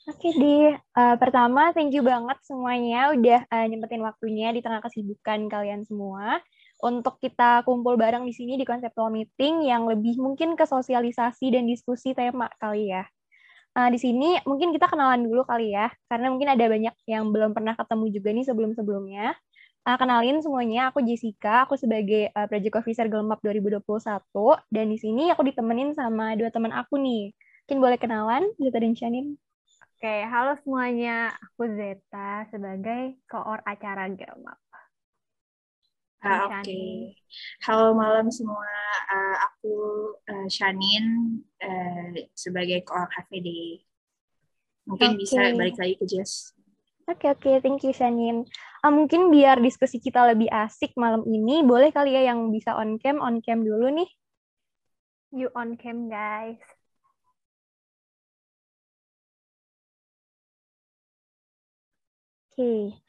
Oke deh, pertama thank you banget semuanya udah nyempetin waktunya di tengah kesibukan kalian semua untuk kita kumpul bareng di sini di conceptual meeting yang lebih mungkin ke sosialisasi dan diskusi tema kali ya. Di sini mungkin kita kenalan dulu kali ya, karena mungkin ada banyak yang belum pernah ketemu juga nih sebelum-sebelumnya. Kenalin semuanya, aku Jessica, aku sebagai Project Officer Gelmap 2021, dan di sini aku ditemenin sama dua teman aku nih. Mungkin boleh kenalan, Zeta dan Shanin? Oke, halo semuanya. Aku Zeta sebagai koor acara Gelmap. Dan Oke. Shani. Halo malam semua. Aku Shanin sebagai koor HVD. Mungkin bisa Oke. balik lagi ke Jess. Oke, thank you Shanin. Mungkin biar diskusi kita lebih asik malam ini, boleh kali ya yang bisa on cam dulu nih. You on cam, guys. Oke.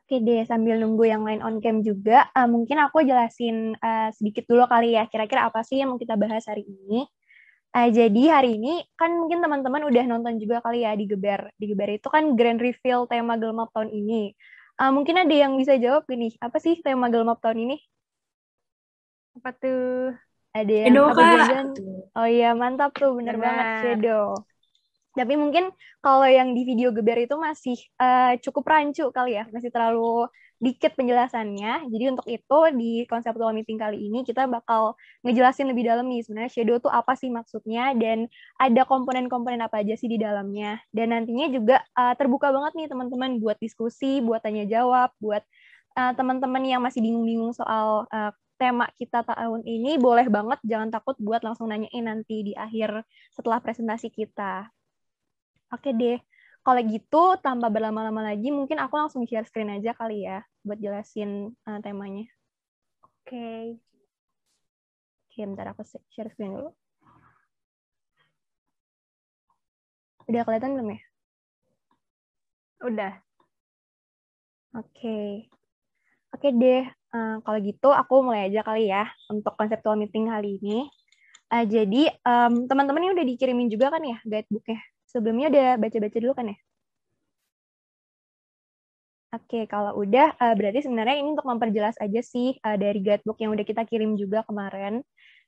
Oke deh, sambil nunggu yang lain on cam juga, mungkin aku jelasin sedikit dulu kali ya, kira-kira apa sih yang mau kita bahas hari ini. Jadi hari ini kan mungkin teman-teman udah nonton juga kali ya di Geber. Di Geber itu kan grand reveal tema Gelmap tahun ini. Mungkin ada yang bisa jawab gini, apa sih tema Gelmap tahun ini? Apa tuh? Ada yang Shadow apa Kak. jangan? Oh iya, mantap tuh, bener banget Benar. Shadow. Tapi mungkin kalau yang di video Geber itu masih cukup rancu kali ya, masih terlalu dikit penjelasannya. Jadi untuk itu di conceptual meeting kali ini kita bakal ngejelasin lebih dalam nih sebenarnya shadow itu apa sih maksudnya dan ada komponen-komponen apa aja sih di dalamnya. Dan nantinya juga terbuka banget nih teman-teman buat diskusi, buat tanya jawab, buat teman-teman yang masih bingung-bingung soal tema kita tahun ini boleh banget jangan takut buat langsung nanyain nanti di akhir setelah presentasi kita. Oke deh, kalau gitu tanpa berlama-lama lagi, mungkin aku langsung share screen aja kali ya, buat jelasin temanya. Oke. Oke, bentar aku share screen dulu. Udah kelihatan belum ya? Udah. Oke. Oke deh, kalau gitu aku mulai aja kali ya untuk conceptual meeting kali ini. Jadi, teman-teman ini udah dikirimin juga kan ya guidebook-nya? Sebelumnya udah baca-baca dulu kan ya? Oke, kalau udah, berarti sebenarnya ini untuk memperjelas aja sih dari guidebook yang udah kita kirim juga kemarin.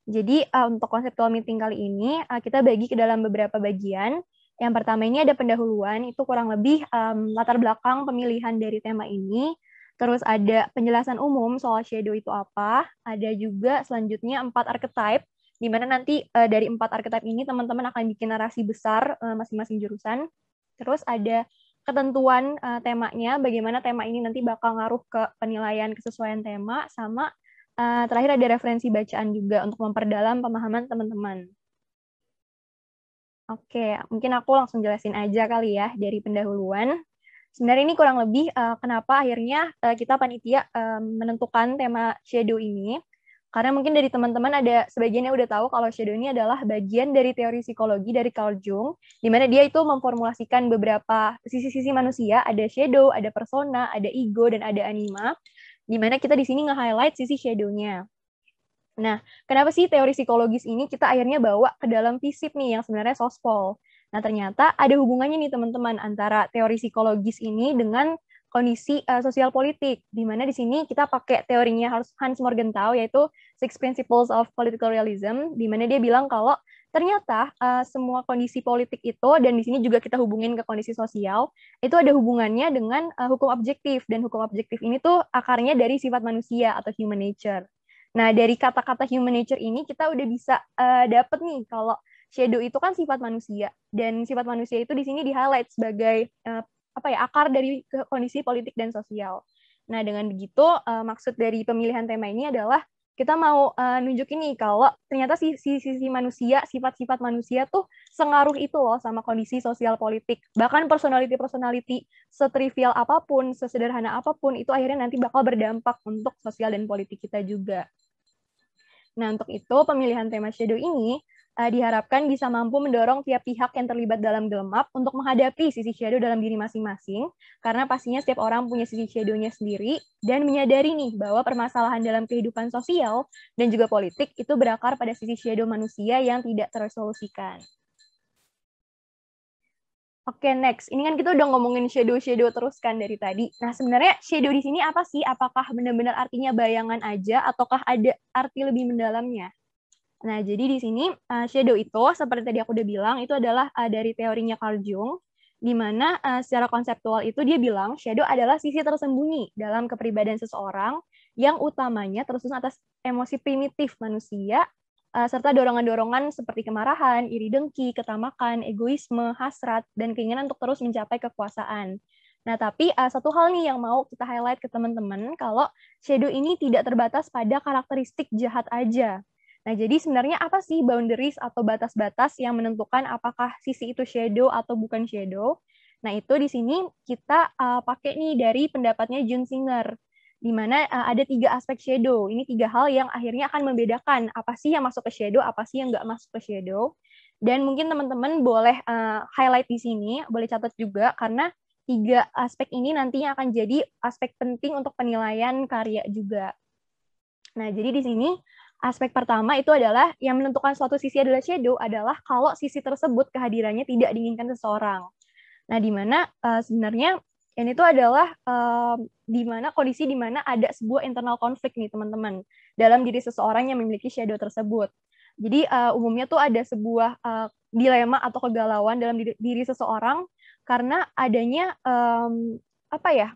Jadi untuk conceptual meeting kali ini, kita bagi ke dalam beberapa bagian. Yang pertama ini ada pendahuluan, itu kurang lebih latar belakang pemilihan dari tema ini. Terus ada penjelasan umum soal shadow itu apa. Ada juga selanjutnya 4 archetype, di mana nanti dari 4 archetype ini teman-teman akan bikin narasi besar masing-masing jurusan. Terus ada ketentuan temanya, bagaimana tema ini nanti bakal ngaruh ke penilaian kesesuaian tema, sama terakhir ada referensi bacaan juga untuk memperdalam pemahaman teman-teman. Oke, mungkin aku langsung jelasin aja kali ya dari pendahuluan. Sebenarnya ini kurang lebih kenapa akhirnya kita panitia menentukan tema shadow ini. Karena mungkin dari teman-teman ada sebagian yang udah tahu kalau shadow ini adalah bagian dari teori psikologi dari Carl Jung, di mana dia itu memformulasikan beberapa sisi-sisi manusia, ada shadow, ada persona, ada ego, dan ada anima, di mana kita di sini nge-highlight sisi shadow-nya. Nah, kenapa sih teori psikologis ini kita akhirnya bawa ke dalam FISIP nih yang sebenarnya sospol? Nah, ternyata ada hubungannya nih teman-teman antara teori psikologis ini dengan kondisi sosial politik, di mana di sini kita pakai teorinya Hans Morgenthau, yaitu Six Principles of Political Realism, di mana dia bilang kalau ternyata semua kondisi politik itu, dan di sini juga kita hubungin ke kondisi sosial, itu ada hubungannya dengan hukum objektif, dan hukum objektif ini tuh akarnya dari sifat manusia atau human nature. Nah, dari kata-kata human nature ini kita udah bisa dapet nih kalau shadow itu kan sifat manusia, dan sifat manusia itu di sini di-highlight sebagai apa ya, akar dari kondisi politik dan sosial. Nah, dengan begitu maksud dari pemilihan tema ini adalah kita mau nunjukin nih kalau ternyata sisi manusia, sifat-sifat manusia tuh sengaruh itu loh sama kondisi sosial politik. Bahkan personality setrivial apapun, sesederhana apapun, itu akhirnya nanti bakal berdampak untuk sosial dan politik kita juga. Nah, untuk itu pemilihan tema shadow ini diharapkan bisa mampu mendorong tiap pihak yang terlibat dalam gelap untuk menghadapi sisi shadow dalam diri masing-masing, karena pastinya setiap orang punya sisi shadow-nya sendiri, dan menyadari nih bahwa permasalahan dalam kehidupan sosial dan juga politik itu berakar pada sisi shadow manusia yang tidak tersolusikan. Oke, next. Ini kan kita udah ngomongin shadow-shadow terus kan dari tadi. Nah, sebenarnya shadow di sini apa sih? Apakah benar-benar artinya bayangan aja, ataukah ada arti lebih mendalamnya? Nah, jadi di sini shadow itu, seperti tadi aku udah bilang, itu adalah dari teorinya Carl Jung, di mana secara konseptual itu dia bilang shadow adalah sisi tersembunyi dalam kepribadian seseorang yang utamanya tersusun atas emosi primitif manusia, serta dorongan-dorongan seperti kemarahan, iri dengki, ketamakan, egoisme, hasrat, dan keinginan untuk terus mencapai kekuasaan. Nah, tapi satu hal nih yang mau kita highlight ke teman-teman, kalau shadow ini tidak terbatas pada karakteristik jahat aja. Nah, jadi sebenarnya apa sih boundaries atau batas-batas yang menentukan apakah sisi itu shadow atau bukan shadow? Nah, itu di sini kita pakai nih dari pendapatnya John Singer, di mana ada 3 aspek shadow. Ini 3 hal yang akhirnya akan membedakan apa sih yang masuk ke shadow, apa sih yang nggak masuk ke shadow. Dan mungkin teman-teman boleh highlight di sini, boleh catat juga, karena 3 aspek ini nantinya akan jadi aspek penting untuk penilaian karya juga. Nah, jadi di sini aspek pertama itu adalah yang menentukan suatu sisi adalah shadow adalah kalau sisi tersebut kehadirannya tidak diinginkan seseorang. Nah, di mana sebenarnya ini tuh adalah di mana kondisi di mana ada sebuah internal konflik nih teman-teman dalam diri seseorang yang memiliki shadow tersebut. Jadi umumnya tuh ada sebuah dilema atau kegalauan dalam diri seseorang karena adanya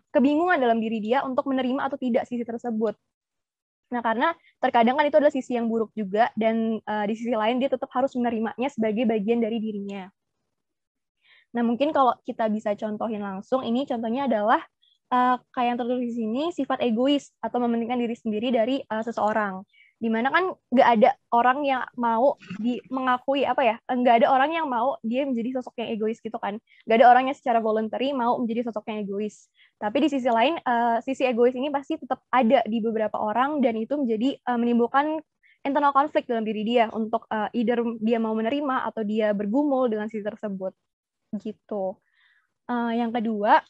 kebingungan dalam diri dia untuk menerima atau tidak sisi tersebut. Nah, karena terkadang kan itu adalah sisi yang buruk juga, dan di sisi lain dia tetap harus menerimanya sebagai bagian dari dirinya. Nah, mungkin kalau kita bisa contohin langsung, ini contohnya adalah kayak yang tertulis di sini, sifat egois atau mementingkan diri sendiri dari seseorang. Dimana kan nggak ada orang yang mau mengakui nggak ada orang yang mau dia menjadi sosok yang egois gitu kan, nggak ada orang yang secara voluntary mau menjadi sosok yang egois. Tapi di sisi lain sisi egois ini pasti tetap ada di beberapa orang, dan itu menjadi menimbulkan internal konflik dalam diri dia untuk either dia mau menerima atau dia bergumul dengan sisi tersebut gitu. Yang kedua,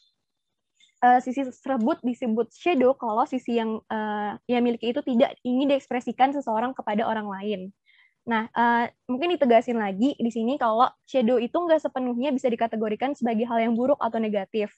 sisi tersebut disebut shadow kalau sisi yang miliki itu tidak ingin diekspresikan seseorang kepada orang lain. Nah, mungkin ditegasin lagi di sini kalau shadow itu nggak sepenuhnya bisa dikategorikan sebagai hal yang buruk atau negatif.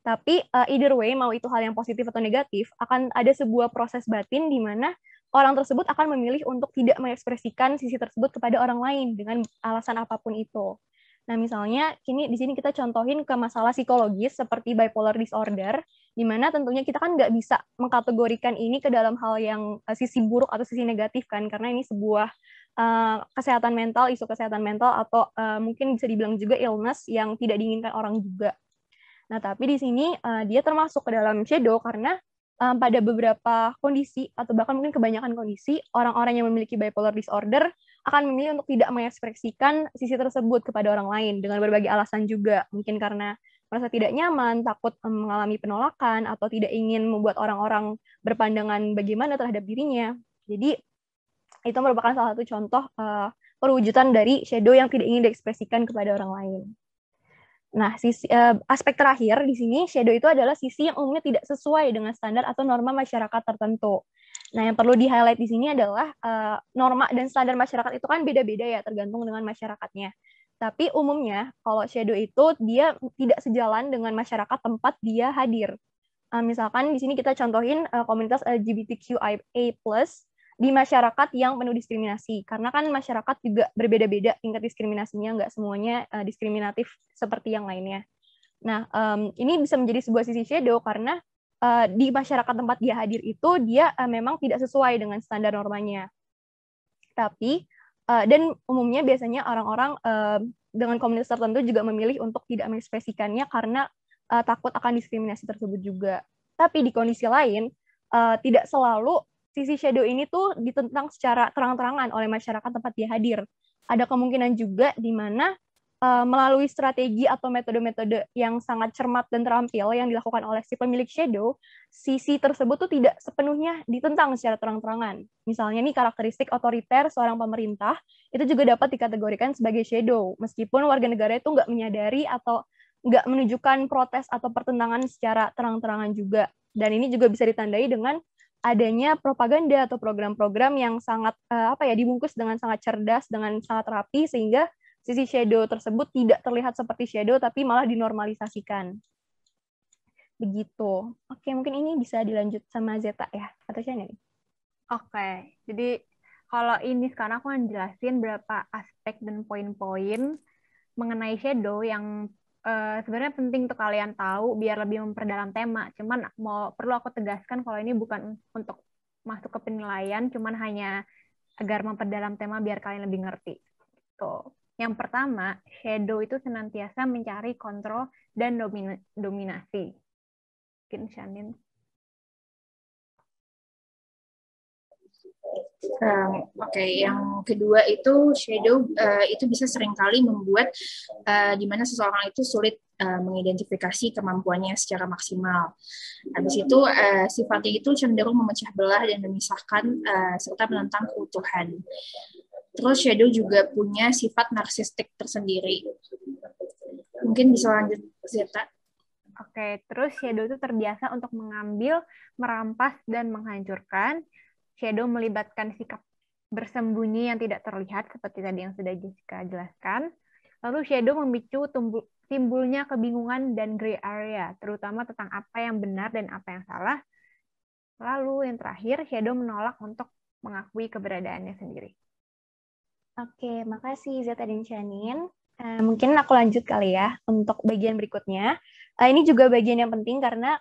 Tapi either way, mau itu hal yang positif atau negatif, akan ada sebuah proses batin di mana orang tersebut akan memilih untuk tidak mengekspresikan sisi tersebut kepada orang lain dengan alasan apapun itu. Nah, misalnya di sini kita contohin ke masalah psikologis seperti bipolar disorder, di mana tentunya kita kan nggak bisa mengkategorikan ini ke dalam hal yang sisi buruk atau sisi negatif kan, karena ini sebuah kesehatan mental, isu kesehatan mental, atau mungkin bisa dibilang juga illness yang tidak diinginkan orang juga. Nah, tapi di sini dia termasuk ke dalam shadow karena pada beberapa kondisi, atau bahkan mungkin kebanyakan kondisi, orang-orang yang memiliki bipolar disorder akan memilih untuk tidak mengekspresikan sisi tersebut kepada orang lain dengan berbagai alasan juga. Mungkin karena merasa tidak nyaman, takut mengalami penolakan, atau tidak ingin membuat orang-orang berpandangan bagaimana terhadap dirinya. Jadi, itu merupakan salah satu contoh perwujudan dari shadow yang tidak ingin diekspresikan kepada orang lain. Nah, aspek terakhir di sini, shadow itu adalah sisi yang umumnya tidak sesuai dengan standar atau norma masyarakat tertentu. Nah, yang perlu di-highlight di sini adalah norma dan standar masyarakat itu kan beda-beda ya, tergantung dengan masyarakatnya. Tapi umumnya, kalau shadow itu dia tidak sejalan dengan masyarakat tempat dia hadir. Misalkan di sini kita contohin komunitas LGBTQIA+, di masyarakat yang penuh diskriminasi. Karena kan masyarakat juga berbeda-beda tingkat diskriminasinya, nggak semuanya diskriminatif seperti yang lainnya. Nah, ini bisa menjadi sebuah sisi shadow karena di masyarakat tempat dia hadir itu, dia memang tidak sesuai dengan standar normanya. Tapi, dan umumnya biasanya orang-orang dengan komunitas tertentu juga memilih untuk tidak mengekspresikannya karena takut akan diskriminasi tersebut juga. Tapi di kondisi lain, tidak selalu sisi shadow ini tuh ditentang secara terang-terangan oleh masyarakat tempat dia hadir. Ada kemungkinan juga di mana melalui strategi atau metode-metode yang sangat cermat dan terampil yang dilakukan oleh si pemilik shadow, sisi tersebut tuh tidak sepenuhnya ditentang secara terang-terangan. Misalnya nih karakteristik otoriter seorang pemerintah itu juga dapat dikategorikan sebagai shadow, meskipun warga negara itu nggak menyadari atau nggak menunjukkan protes atau pertentangan secara terang-terangan juga. Dan ini juga bisa ditandai dengan adanya propaganda atau program-program yang sangat dibungkus dengan sangat cerdas, dengan sangat rapi, sehingga sisi shadow tersebut tidak terlihat seperti shadow, tapi malah dinormalisasikan. Begitu. Oke, mungkin ini bisa dilanjut sama Zeta ya, atau Shannon? Oke, jadi kalau ini sekarang aku akan jelasin berapa aspek dan poin-poin mengenai shadow yang sebenarnya penting untuk kalian tahu biar lebih memperdalam tema. Cuman perlu aku tegaskan kalau ini bukan untuk masuk ke penilaian, cuman hanya agar memperdalam tema biar kalian lebih ngerti. Tuh. Yang pertama, shadow itu senantiasa mencari kontrol dan dominasi. Mungkin Shannon. Oke, yang kedua itu shadow itu bisa seringkali membuat di mana seseorang itu sulit mengidentifikasi kemampuannya secara maksimal. Habis itu sifatnya itu cenderung memecah belah dan memisahkan serta menentang keutuhan. Terus shadow juga punya sifat narsistik tersendiri. Mungkin bisa lanjut, Zeta. Oke, terus shadow itu terbiasa untuk mengambil, merampas, dan menghancurkan. Shadow melibatkan sikap bersembunyi yang tidak terlihat, seperti tadi yang sudah Jessica jelaskan. Lalu shadow memicu timbulnya kebingungan dan gray area, terutama tentang apa yang benar dan apa yang salah. Lalu yang terakhir, shadow menolak untuk mengakui keberadaannya sendiri. Oke, makasih Zeta dan Shannon. Mungkin aku lanjut kali ya untuk bagian berikutnya. Ini juga bagian yang penting karena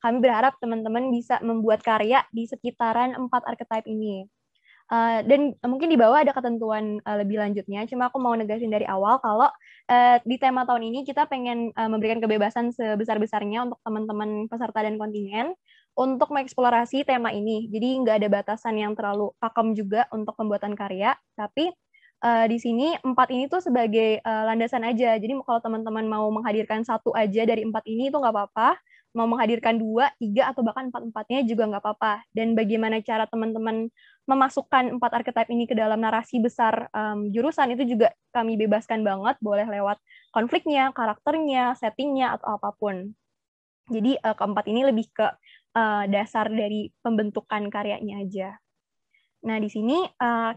kami berharap teman-teman bisa membuat karya di sekitaran 4 archetype ini. Dan mungkin di bawah ada ketentuan lebih lanjutnya, cuma aku mau negasin dari awal kalau di tema tahun ini kita pengen memberikan kebebasan sebesar-besarnya untuk teman-teman peserta dan kontingen untuk mengeksplorasi tema ini. Jadi nggak ada batasan yang terlalu pakem juga untuk pembuatan karya, tapi di sini 4 ini tuh sebagai landasan aja. Jadi kalau teman-teman mau menghadirkan 1 aja dari 4 ini itu nggak apa-apa, mau menghadirkan 2, 3, atau bahkan 4-empatnya juga nggak apa-apa. Dan bagaimana cara teman-teman memasukkan 4 archetype ini ke dalam narasi besar jurusan itu juga kami bebaskan banget, boleh lewat konfliknya, karakternya, settingnya, atau apapun. Jadi keempat ini lebih ke dasar dari pembentukan karyanya aja. Nah, di sini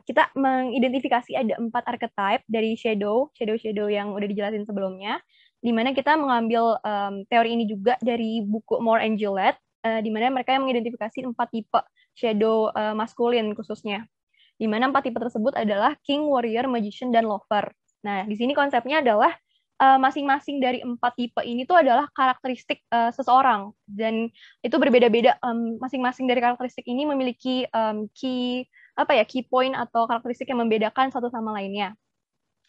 kita mengidentifikasi ada 4 archetype dari shadow yang udah dijelasin sebelumnya, di mana kita mengambil teori ini juga dari buku Moore and Gillette, di mana mereka yang mengidentifikasi 4 tipe shadow maskulin khususnya. Di mana 4 tipe tersebut adalah king, warrior, magician, dan lover. Nah, di sini konsepnya adalah masing-masing dari 4 tipe ini tuh adalah karakteristik seseorang, dan itu berbeda-beda. Masing-masing dari karakteristik ini memiliki key point atau karakteristik yang membedakan satu sama lainnya.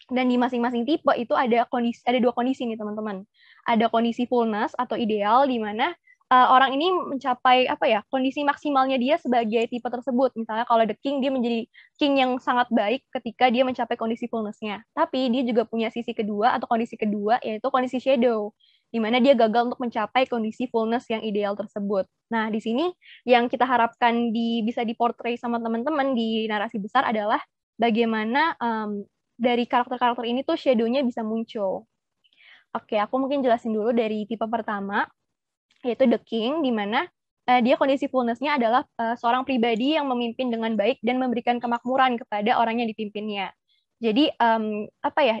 Dan di masing-masing tipe itu ada 2 kondisi nih teman-teman. Ada kondisi fullness atau ideal, di mana orang ini mencapai kondisi maksimalnya dia sebagai tipe tersebut. Misalnya kalau the king, dia menjadi king yang sangat baik ketika dia mencapai kondisi fullness-nya. Tapi dia juga punya sisi kedua atau kondisi kedua, yaitu kondisi shadow, di mana dia gagal untuk mencapai kondisi fullness yang ideal tersebut. Nah, di sini yang kita harapkan bisa diportray sama teman-teman di narasi besar adalah bagaimana dari karakter-karakter ini tuh shadow-nya bisa muncul. Oke, aku mungkin jelasin dulu dari tipe pertama, yaitu the king, di mana dia kondisi fullness-nya adalah seorang pribadi yang memimpin dengan baik dan memberikan kemakmuran kepada orang yang dipimpinnya. Jadi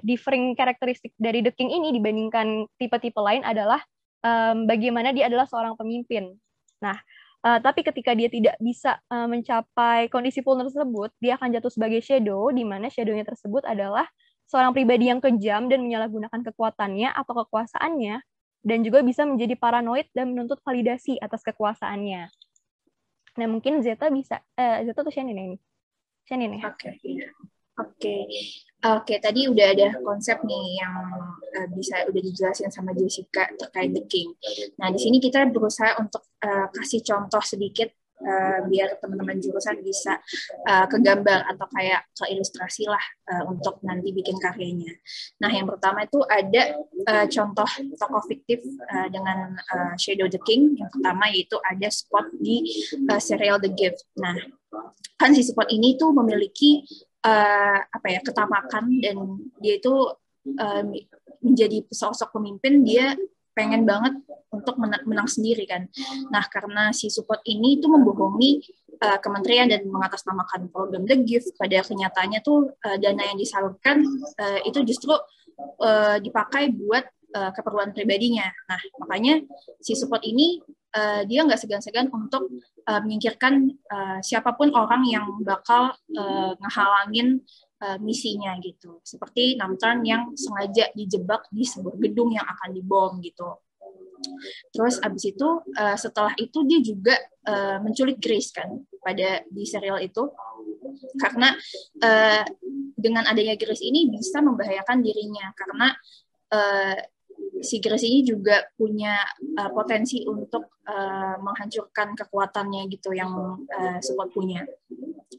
differing karakteristik dari the king ini dibandingkan tipe-tipe lain adalah bagaimana dia adalah seorang pemimpin. Nah, tapi ketika dia tidak bisa mencapai kondisi fullness tersebut, dia akan jatuh sebagai shadow, di mana shadow-nya tersebut adalah seorang pribadi yang kejam dan menyalahgunakan kekuatannya atau kekuasaannya, dan juga bisa menjadi paranoid dan menuntut validasi atas kekuasaannya. Nah, mungkin Zeta atau Shannon ini? Shannon ya? Oke, tadi udah ada konsep nih yang udah dijelasin sama Jessica terkait the king. Nah, di sini kita berusaha untuk kasih contoh sedikit biar teman-teman jurusan bisa kegambar atau kayak ke ilustrasi lah untuk nanti bikin karyanya. Nah, yang pertama itu ada contoh tokoh fiktif dengan Shadow the King. Yang pertama yaitu ada Spot di serial The Gift. Nah, kan si Spot ini tuh memiliki ketamakan, dan dia itu menjadi sosok pemimpin. Dia pengen banget untuk menang sendiri kan. Nah, karena si Support ini tuh membohongi kementerian dan mengatasnamakan program The Gift, pada kenyataannya tuh dana yang disalurkan itu justru dipakai buat keperluan pribadinya. Nah, makanya si Support ini dia nggak segan-segan untuk menyingkirkan siapapun orang yang bakal ngehalangin misinya gitu. Seperti Namtan yang sengaja dijebak di sebuah gedung yang akan dibom gitu. Terus abis itu setelah itu dia juga menculik Grace kan di serial itu, karena dengan adanya Grace ini bisa membahayakan dirinya, karena si Grace ini juga punya potensi untuk menghancurkan kekuatannya gitu yang Support punya.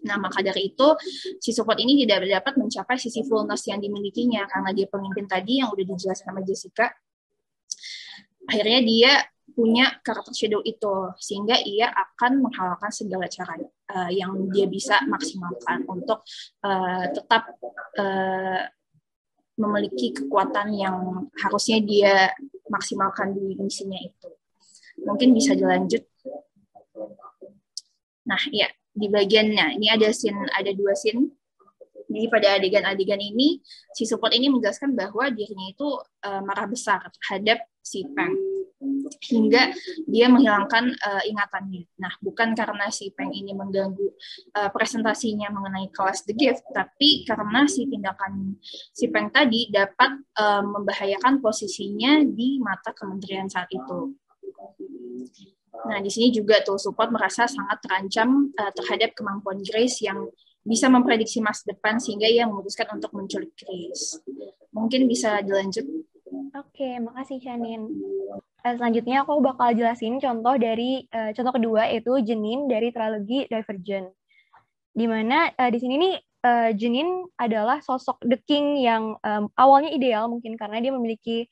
Nah, maka dari itu si Support ini tidak dapat mencapai sisi fullness yang dimilikinya, karena dia pemimpin tadi yang udah dijelaskan sama Jessica. Akhirnya dia punya karakter Shadow itu, sehingga ia akan menghalalkan segala cara yang dia bisa maksimalkan untuk tetap memiliki kekuatan yang harusnya dia maksimalkan di misinya itu. Mungkin bisa dilanjut. Nah, ya, di bagiannya ini ada dua scene. Jadi pada adegan-adegan ini si Support ini menjelaskan bahwa dirinya itu marah besar terhadap si Peng, hingga dia menghilangkan ingatannya. Nah, bukan karena si Peng ini mengganggu presentasinya mengenai kelas The Gift, tapi karena si tindakan si Peng tadi dapat membahayakan posisinya di mata kementerian saat itu. Nah, di sini juga tuh Support merasa sangat terancam terhadap kemampuan Grace yang bisa memprediksi masa depan, sehingga ia memutuskan untuk menculik Grace. Mungkin bisa dilanjut. Oke, makasih Shanin. Selanjutnya aku bakal jelasin contoh kedua, yaitu Jenin dari trilogi Divergent. Di mana di sini nih Jenin adalah sosok The King yang awalnya ideal mungkin karena dia memiliki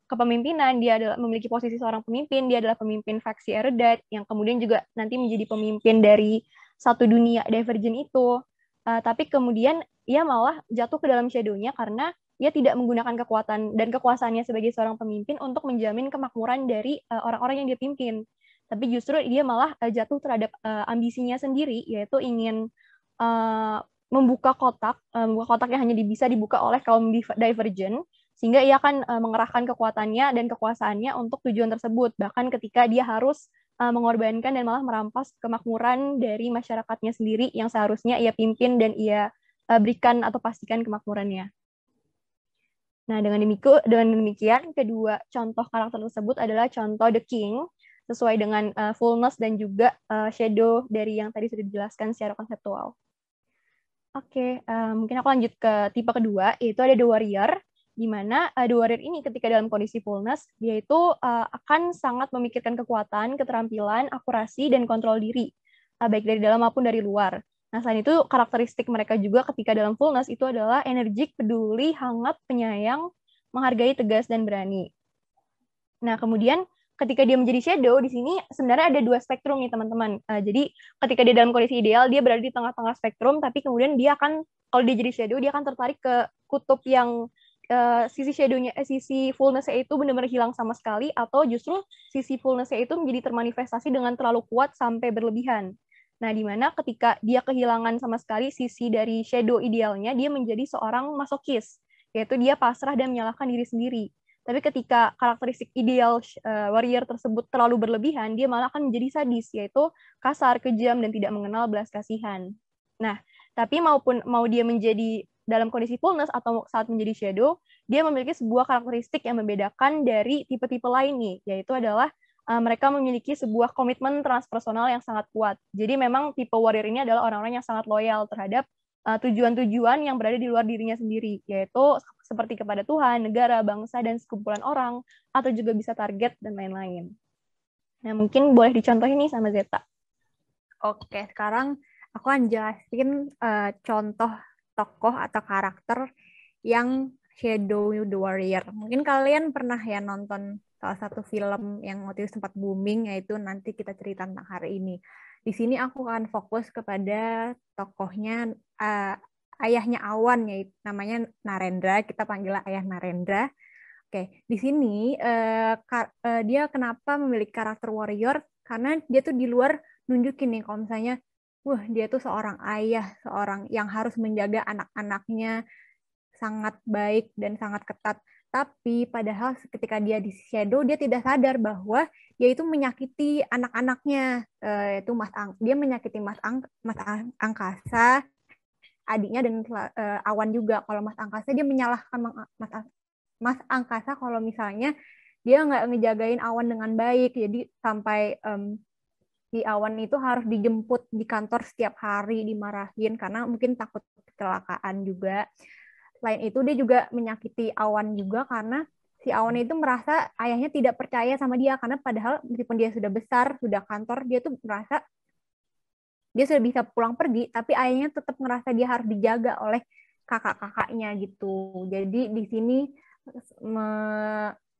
kepemimpinan, dia adalah memiliki posisi seorang pemimpin, dia adalah pemimpin faksi Eredith yang kemudian juga nanti menjadi pemimpin dari satu dunia Divergent itu. Tapi kemudian ia malah jatuh ke dalam shadow-nya karena ia tidak menggunakan kekuatan dan kekuasaannya sebagai seorang pemimpin untuk menjamin kemakmuran dari orang-orang yang dia pimpin. Tapi justru dia malah jatuh terhadap ambisinya sendiri, yaitu ingin membuka kotak yang hanya bisa dibuka oleh kaum Divergent, sehingga ia akan mengerahkan kekuatannya dan kekuasaannya untuk tujuan tersebut, bahkan ketika dia harus mengorbankan dan malah merampas kemakmuran dari masyarakatnya sendiri yang seharusnya ia pimpin dan ia berikan atau pastikan kemakmurannya. Nah, dengan demikian, kedua contoh karakter tersebut adalah contoh The King, sesuai dengan fullness dan juga shadow dari yang tadi sudah dijelaskan secara konseptual. Oke, mungkin aku lanjut ke tipe kedua, yaitu ada The Warrior, di mana The Warrior ini ketika dalam kondisi fullness, dia itu akan sangat memikirkan kekuatan, keterampilan, akurasi, dan kontrol diri, baik dari dalam maupun dari luar. Nah, selain itu, karakteristik mereka juga ketika dalam fullness itu adalah energik, peduli, hangat, penyayang, menghargai, tegas, dan berani. Nah, kemudian ketika dia menjadi shadow, di sini sebenarnya ada dua spektrum nih, teman-teman. Jadi, ketika dia dalam kondisi ideal, dia berada di tengah-tengah spektrum, tapi kemudian dia akan, kalau dia jadi shadow, dia akan tertarik ke kutub yang sisi shadow-nya, sisi fullness-nya itu benar-benar hilang sama sekali, atau justru sisi fullness-nya itu menjadi termanifestasi dengan terlalu kuat sampai berlebihan. Nah, di mana ketika dia kehilangan sama sekali sisi dari shadow idealnya, dia menjadi seorang masokis, yaitu dia pasrah dan menyalahkan diri sendiri. Tapi ketika karakteristik ideal warrior tersebut terlalu berlebihan, dia malah akan menjadi sadis, yaitu kasar, kejam, dan tidak mengenal belas kasihan. Nah, tapi mau dia menjadi dalam kondisi fullness atau saat menjadi shadow, dia memiliki sebuah karakteristik yang membedakan dari tipe-tipe lain nih, yaitu adalah mereka memiliki sebuah komitmen transpersonal yang sangat kuat. Jadi memang tipe warrior ini adalah orang-orang yang sangat loyal terhadap tujuan-tujuan yang berada di luar dirinya sendiri, yaitu seperti kepada Tuhan, negara, bangsa, dan sekumpulan orang, atau juga bisa target dan lain-lain. Nah, mungkin boleh dicontohin nih sama Zeta. Oke, sekarang aku akan jelasin contoh tokoh atau karakter yang Shadow the Warrior. Mungkin kalian pernah ya nonton salah satu film yang waktu itu sempat booming, yaitu Nanti Kita Cerita Tentang Hari Ini. Di sini aku akan fokus kepada tokohnya, ayahnya Awan, yaitu namanya Narendra. Kita panggil ayah Narendra. Oke, di sini dia kenapa memiliki karakter warrior? Karena dia tuh di luar nunjukin nih kalau misalnya, wah dia tuh seorang ayah, seorang yang harus menjaga anak-anaknya sangat baik dan sangat ketat. Tapi padahal ketika dia di shadow, dia tidak sadar bahwa dia itu menyakiti anak-anaknya. Itu dia menyakiti Angkasa, adiknya, dan Awan juga. Kalau Mas Angkasa dia menyalahkan Mas Angkasa kalau misalnya dia nggak ngejagain Awan dengan baik. Jadi sampai si Awan itu harus dijemput di kantor setiap hari, dimarahin karena mungkin takut kecelakaan juga. Selain itu dia juga menyakiti Awan juga karena si Awan itu merasa ayahnya tidak percaya sama dia, karena padahal meskipun dia sudah besar, sudah kantor, dia tuh merasa dia sudah bisa pulang pergi, tapi ayahnya tetap merasa dia harus dijaga oleh kakak-kakaknya gitu. Jadi di sini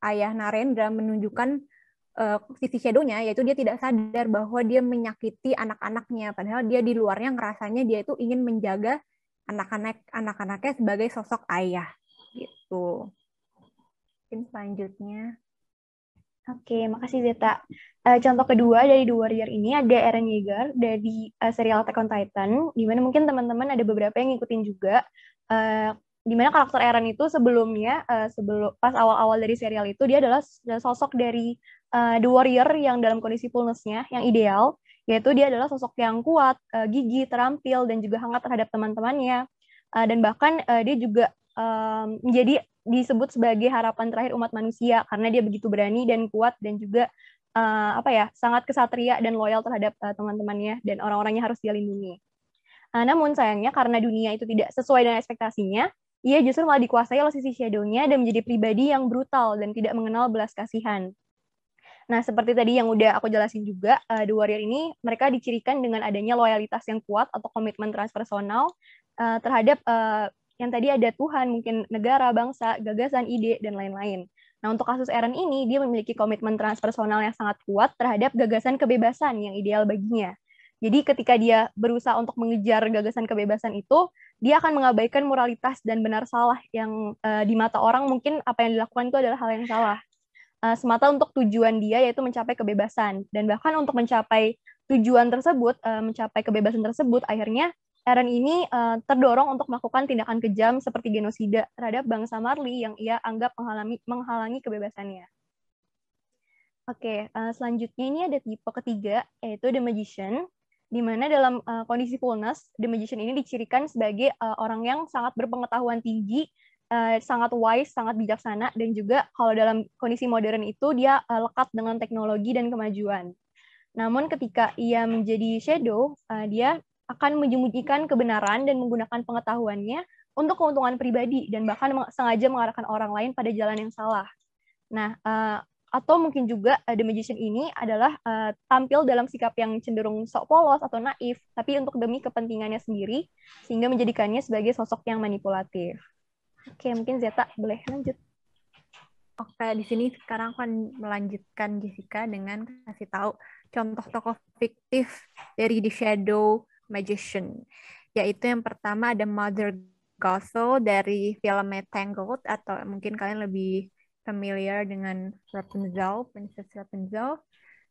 ayah Narendra menunjukkan sisi shadow-nya, yaitu dia tidak sadar bahwa dia menyakiti anak-anaknya, padahal dia di luarnya ngerasanya dia itu ingin menjaga anak-anaknya sebagai sosok ayah gitu. Mungkin selanjutnya. Oke, makasih Zeta. Contoh kedua dari The Warrior ini ada Eren Yeager dari serial Attack on Titan, di mana mungkin teman-teman ada beberapa yang ngikutin juga. Di mana karakter Eren itu sebelumnya, pas awal-awal dari serial itu, dia adalah sosok dari The Warrior yang dalam kondisi fullness-nya, yang ideal, yaitu dia adalah sosok yang kuat, gigih, terampil, dan juga hangat terhadap teman-temannya. Dan bahkan dia juga menjadi disebut sebagai harapan terakhir umat manusia karena dia begitu berani dan kuat dan juga sangat kesatria dan loyal terhadap teman-temannya dan orang-orangnya harus dia lindungi. Namun sayangnya karena dunia itu tidak sesuai dengan ekspektasinya, ia justru malah dikuasai oleh sisi shadow-nya dan menjadi pribadi yang brutal dan tidak mengenal belas kasihan. Nah, seperti tadi yang udah aku jelasin juga, The Warrior ini mereka dicirikan dengan adanya loyalitas yang kuat atau komitmen transpersonal terhadap yang tadi ada Tuhan, mungkin negara, bangsa, gagasan, ide, dan lain-lain. Nah, untuk kasus Eren ini, dia memiliki komitmen transpersonal yang sangat kuat terhadap gagasan kebebasan yang ideal baginya. Jadi ketika dia berusaha untuk mengejar gagasan kebebasan itu, dia akan mengabaikan moralitas dan benar salah yang di mata orang mungkin apa yang dilakukan itu adalah hal yang salah. Semata untuk tujuan dia yaitu mencapai kebebasan. Dan bahkan untuk mencapai tujuan tersebut, mencapai kebebasan tersebut, akhirnya Eren ini terdorong untuk melakukan tindakan kejam seperti genosida terhadap bangsa Marley yang ia anggap menghalangi kebebasannya. Oke, selanjutnya ini ada tipe ketiga, yaitu The Magician, di mana dalam kondisi fullness, The Magician ini dicirikan sebagai orang yang sangat berpengetahuan tinggi, sangat wise, sangat bijaksana, dan juga kalau dalam kondisi modern itu dia lekat dengan teknologi dan kemajuan. Namun ketika ia menjadi shadow, dia akan menyembunyikan kebenaran dan menggunakan pengetahuannya untuk keuntungan pribadi dan bahkan sengaja mengarahkan orang lain pada jalan yang salah. Nah, atau mungkin juga The Magician ini adalah tampil dalam sikap yang cenderung sok polos atau naif, tapi untuk demi kepentingannya sendiri, sehingga menjadikannya sebagai sosok yang manipulatif. Oke, mungkin Zeta boleh lanjut. Oke, di sini sekarang akan melanjutkan Jessica dengan kasih tahu contoh tokoh fiktif dari The Shadow Magician. Yaitu yang pertama ada Mother Gothel dari film Tangled, atau mungkin kalian lebih familiar dengan Rapunzel, Princess Rapunzel.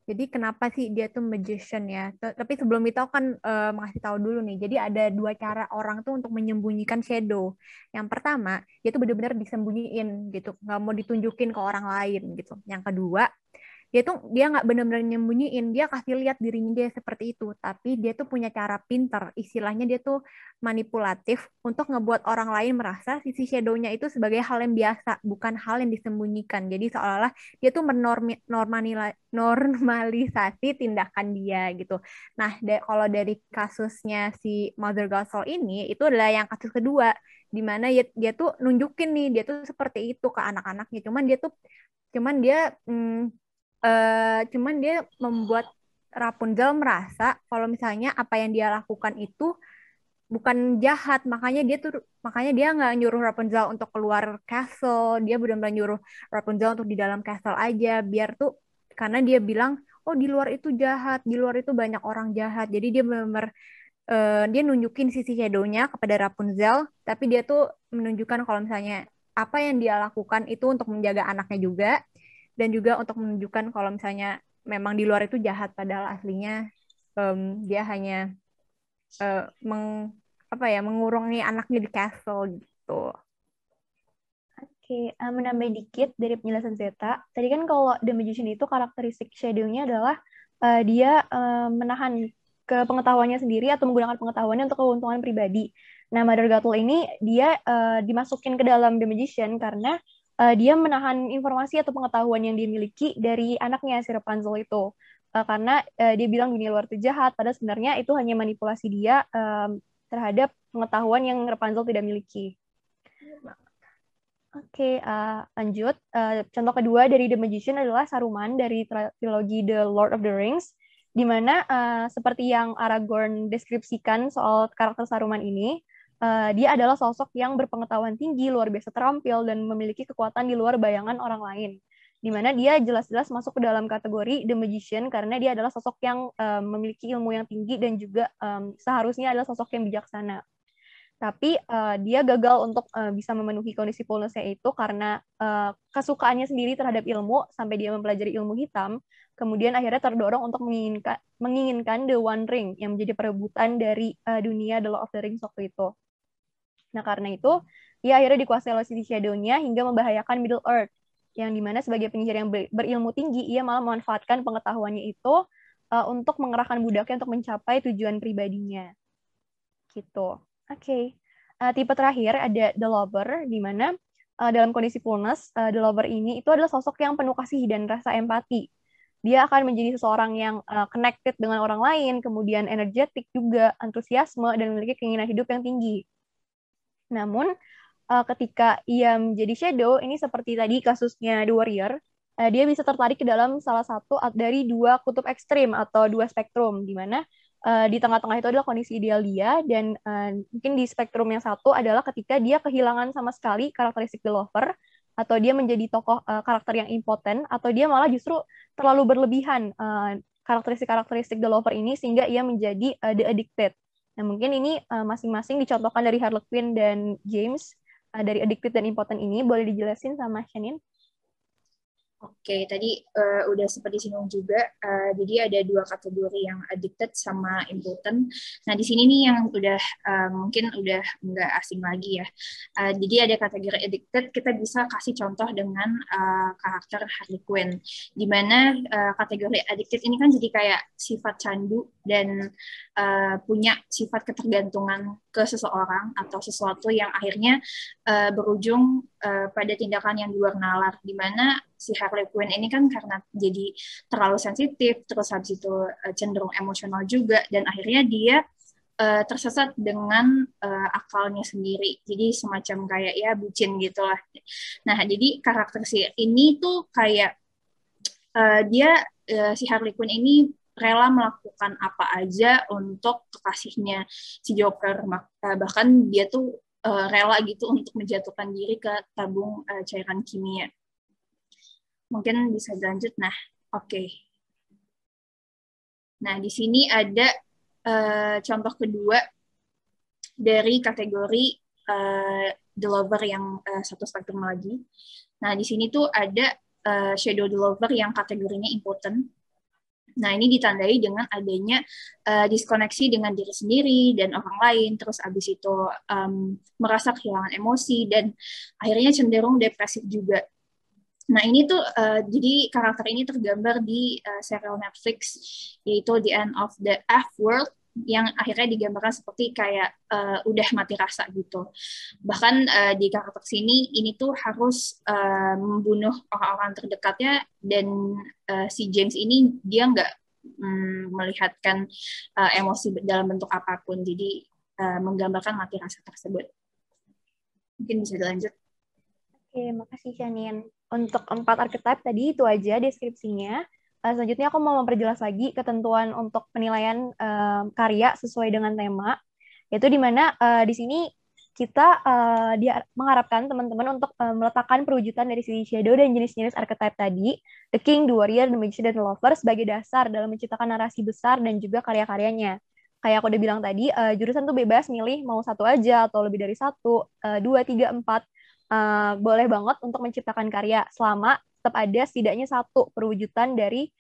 Jadi kenapa sih dia tuh magician ya? Tapi sebelum itu aku kan mengasih tahu dulu nih. Jadi ada dua cara orang tuh untuk menyembunyikan shadow. Yang pertama, dia tuh benar-benar disembunyiin gitu, nggak mau ditunjukin ke orang lain gitu. Yang kedua, dia nggak benar-benar nyembunyiin, dia kasih lihat dirinya dia seperti itu, tapi dia tuh punya cara pinter, istilahnya dia tuh manipulatif untuk ngebuat orang lain merasa sisi shadow-nya itu sebagai hal yang biasa, bukan hal yang disembunyikan. Jadi seolah-olah dia tuh normalisasi tindakan dia gitu. Nah, kalau dari kasusnya si Mother Gothel ini, itu adalah yang kasus kedua, di mana dia tuh nunjukin nih, dia tuh seperti itu ke anak-anaknya, cuman dia membuat Rapunzel merasa kalau misalnya apa yang dia lakukan itu bukan jahat, makanya dia nggak nyuruh Rapunzel untuk keluar castle, dia benar-benar nyuruh Rapunzel untuk di dalam castle aja, biar tuh karena dia bilang oh di luar itu jahat, di luar itu banyak orang jahat, jadi dia benar-benar dia nunjukin sisi shadow-nya kepada Rapunzel, tapi dia tuh menunjukkan kalau misalnya apa yang dia lakukan itu untuk menjaga anaknya juga, dan juga untuk menunjukkan kalau misalnya memang di luar itu jahat, padahal aslinya dia hanya mengurungi anaknya di castle gitu. Oke, menambah dikit dari penjelasan Zeta. Tadi kan kalau The Magician itu karakteristik shadow-nya adalah dia menahan ke pengetahuannya sendiri atau menggunakan pengetahuannya untuk keuntungan pribadi. Nah, Mother Gothel ini dia dimasukin ke dalam The Magician karena dia menahan informasi atau pengetahuan yang dimiliki dari anaknya si Rapunzel itu. Karena dia bilang dunia luar itu jahat, padahal sebenarnya itu hanya manipulasi dia terhadap pengetahuan yang Rapunzel tidak miliki. Oke, lanjut. Contoh kedua dari The Magician adalah Saruman dari trilogi The Lord of the Rings, di mana seperti yang Aragorn deskripsikan soal karakter Saruman ini, dia adalah sosok yang berpengetahuan tinggi, luar biasa terampil, dan memiliki kekuatan di luar bayangan orang lain. Di mana dia jelas-jelas masuk ke dalam kategori The Magician karena dia adalah sosok yang memiliki ilmu yang tinggi dan juga seharusnya adalah sosok yang bijaksana. Tapi dia gagal untuk bisa memenuhi kondisi fullness-nya itu karena kesukaannya sendiri terhadap ilmu sampai dia mempelajari ilmu hitam, kemudian akhirnya terdorong untuk menginginkan The One Ring yang menjadi perebutan dari dunia The Lord of the Rings waktu itu. Nah, karena itu dia akhirnya dikuasai oleh sisi shadow-nya hingga membahayakan Middle Earth, yang dimana sebagai penyihir yang berilmu tinggi, ia malah memanfaatkan pengetahuannya itu untuk mengerahkan budaknya untuk mencapai tujuan pribadinya. Gitu. Oke. Tipe terakhir ada The Lover, di mana dalam kondisi fullness, The Lover ini itu adalah sosok yang penuh kasih dan rasa empati. Dia akan menjadi seseorang yang connected dengan orang lain, kemudian energetik juga, antusiasme, dan memiliki keinginan hidup yang tinggi. Namun, ketika ia menjadi shadow, ini seperti tadi kasusnya The Warrior, dia bisa tertarik ke dalam salah satu dari dua kutub ekstrim atau dua spektrum, di mana di tengah-tengah itu adalah kondisi ideal dia, dan mungkin di spektrum yang satu adalah ketika dia kehilangan sama sekali karakteristik The Lover, atau dia menjadi tokoh karakter yang impoten, atau dia malah justru terlalu berlebihan karakteristik-karakteristik The Lover ini sehingga ia menjadi The Addicted. Nah, mungkin ini masing-masing dicontohkan dari Harlequin dan James dari Addicted dan Impotent ini. Boleh dijelasin sama Shanine? Oke, tadi udah seperti singgung juga. Jadi ada dua kategori yang addicted sama impotent. Nah, di sini nih yang udah mungkin udah nggak asing lagi ya. Jadi ada kategori addicted, kita bisa kasih contoh dengan karakter Harley Quinn. Di mana kategori addicted ini kan jadi kayak sifat candu dan punya sifat ketergantungan ke seseorang atau sesuatu yang akhirnya berujung pada tindakan yang di luar nalar, di mana si Harley Quinn ini kan karena jadi terlalu sensitif, terus habis itu cenderung emosional juga, dan akhirnya dia tersesat dengan akalnya sendiri. Jadi semacam kayak ya bucin gitu lah. Nah, jadi karakter si ini tuh kayak si Harley Quinn ini rela melakukan apa aja untuk kekasihnya si Joker. Bahkan dia tuh rela gitu untuk menjatuhkan diri ke tabung cairan kimia. Mungkin bisa lanjut. Nah, oke. Nah, di sini ada contoh kedua dari kategori The Lover yang satu spektrum lagi. Nah, di sini tuh ada Shadow The Lover yang kategorinya impotent. Nah, ini ditandai dengan adanya diskoneksi dengan diri sendiri dan orang lain, terus abis itu merasa kehilangan emosi, dan akhirnya cenderung depresif juga. Nah, ini tuh jadi karakter ini tergambar di serial Netflix, yaitu The End of the F-World, yang akhirnya digambarkan seperti kayak udah mati rasa gitu. Bahkan di karakter sini, ini tuh harus membunuh orang-orang terdekatnya, dan si James ini dia nggak melihatkan emosi dalam bentuk apapun, jadi menggambarkan mati rasa tersebut. Mungkin bisa dilanjut. Oke, makasih Shanine. Untuk 4 archetype tadi itu aja deskripsinya. selanjutnya aku mau memperjelas lagi ketentuan untuk penilaian karya sesuai dengan tema, yaitu di mana di sini kita dia mengharapkan teman-teman untuk meletakkan perwujudan dari si shadow dan jenis-jenis archetype tadi, The King, The Warrior, The Magician, dan The Lover sebagai dasar dalam menciptakan narasi besar dan juga karya-karyanya. Kayak aku udah bilang tadi, jurusan tuh bebas milih mau satu aja atau lebih dari satu, dua, tiga, empat. Boleh banget untuk menciptakan karya selama tetap ada setidaknya satu perwujudan dari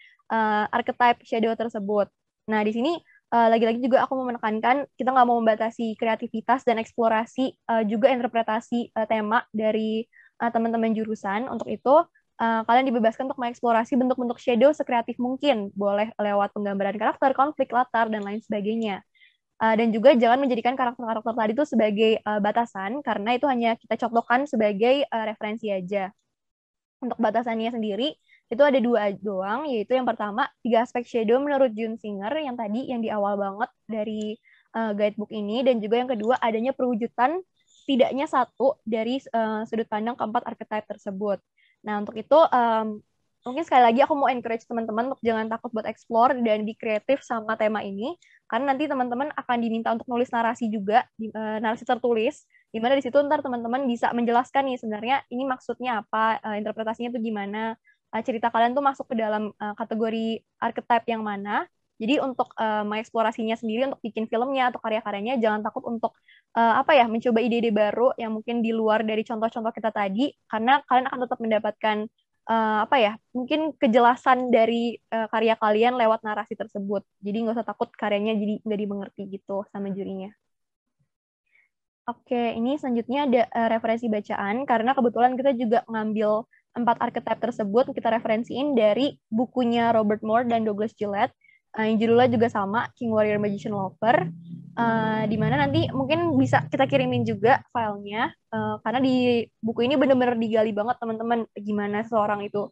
archetype shadow tersebut. Nah, di sini lagi-lagi juga aku mau menekankan kita nggak mau membatasi kreativitas dan eksplorasi juga interpretasi tema dari teman-teman jurusan. Untuk itu, kalian dibebaskan untuk mengeksplorasi bentuk-bentuk shadow sekreatif mungkin. Boleh lewat penggambaran karakter, konflik, latar, dan lain sebagainya. Dan juga jangan menjadikan karakter-karakter tadi itu sebagai batasan, karena itu hanya kita contohkan sebagai referensi aja. Untuk batasannya sendiri, itu ada dua doang, yaitu yang pertama, 3 aspek shadow menurut June Singer, yang tadi, yang di awal banget dari guidebook ini, dan juga yang kedua, adanya perwujudan tidaknya satu dari sudut pandang keempat archetype tersebut. Nah, untuk itu, mungkin sekali lagi aku mau encourage teman-teman untuk jangan takut buat explore dan be kreatif sama tema ini, karena nanti teman-teman akan diminta untuk nulis narasi juga, narasi tertulis, di mana di situ ntar teman-teman bisa menjelaskan nih sebenarnya ini maksudnya apa, interpretasinya tuh gimana, cerita kalian tuh masuk ke dalam kategori archetype yang mana. Jadi untuk mengeksplorasinya sendiri, untuk bikin filmnya atau karya-karyanya, jangan takut untuk apa ya, mencoba ide-ide baru yang mungkin di luar dari contoh-contoh kita tadi, karena kalian akan tetap mendapatkan apa ya, mungkin kejelasan dari karya kalian lewat narasi tersebut. Jadi nggak usah takut karyanya jadi nggak dimengerti gitu sama jurinya. Oke, ini selanjutnya ada referensi bacaan, karena kebetulan kita juga ngambil 4 archetype tersebut, kita referensiin dari bukunya Robert Moore dan Douglas Gillette, yang judulnya juga sama, King, Warrior, Magician, Lover, di mana nanti mungkin bisa kita kirimin juga filenya, karena di buku ini benar-benar digali banget teman-teman, gimana seorang itu,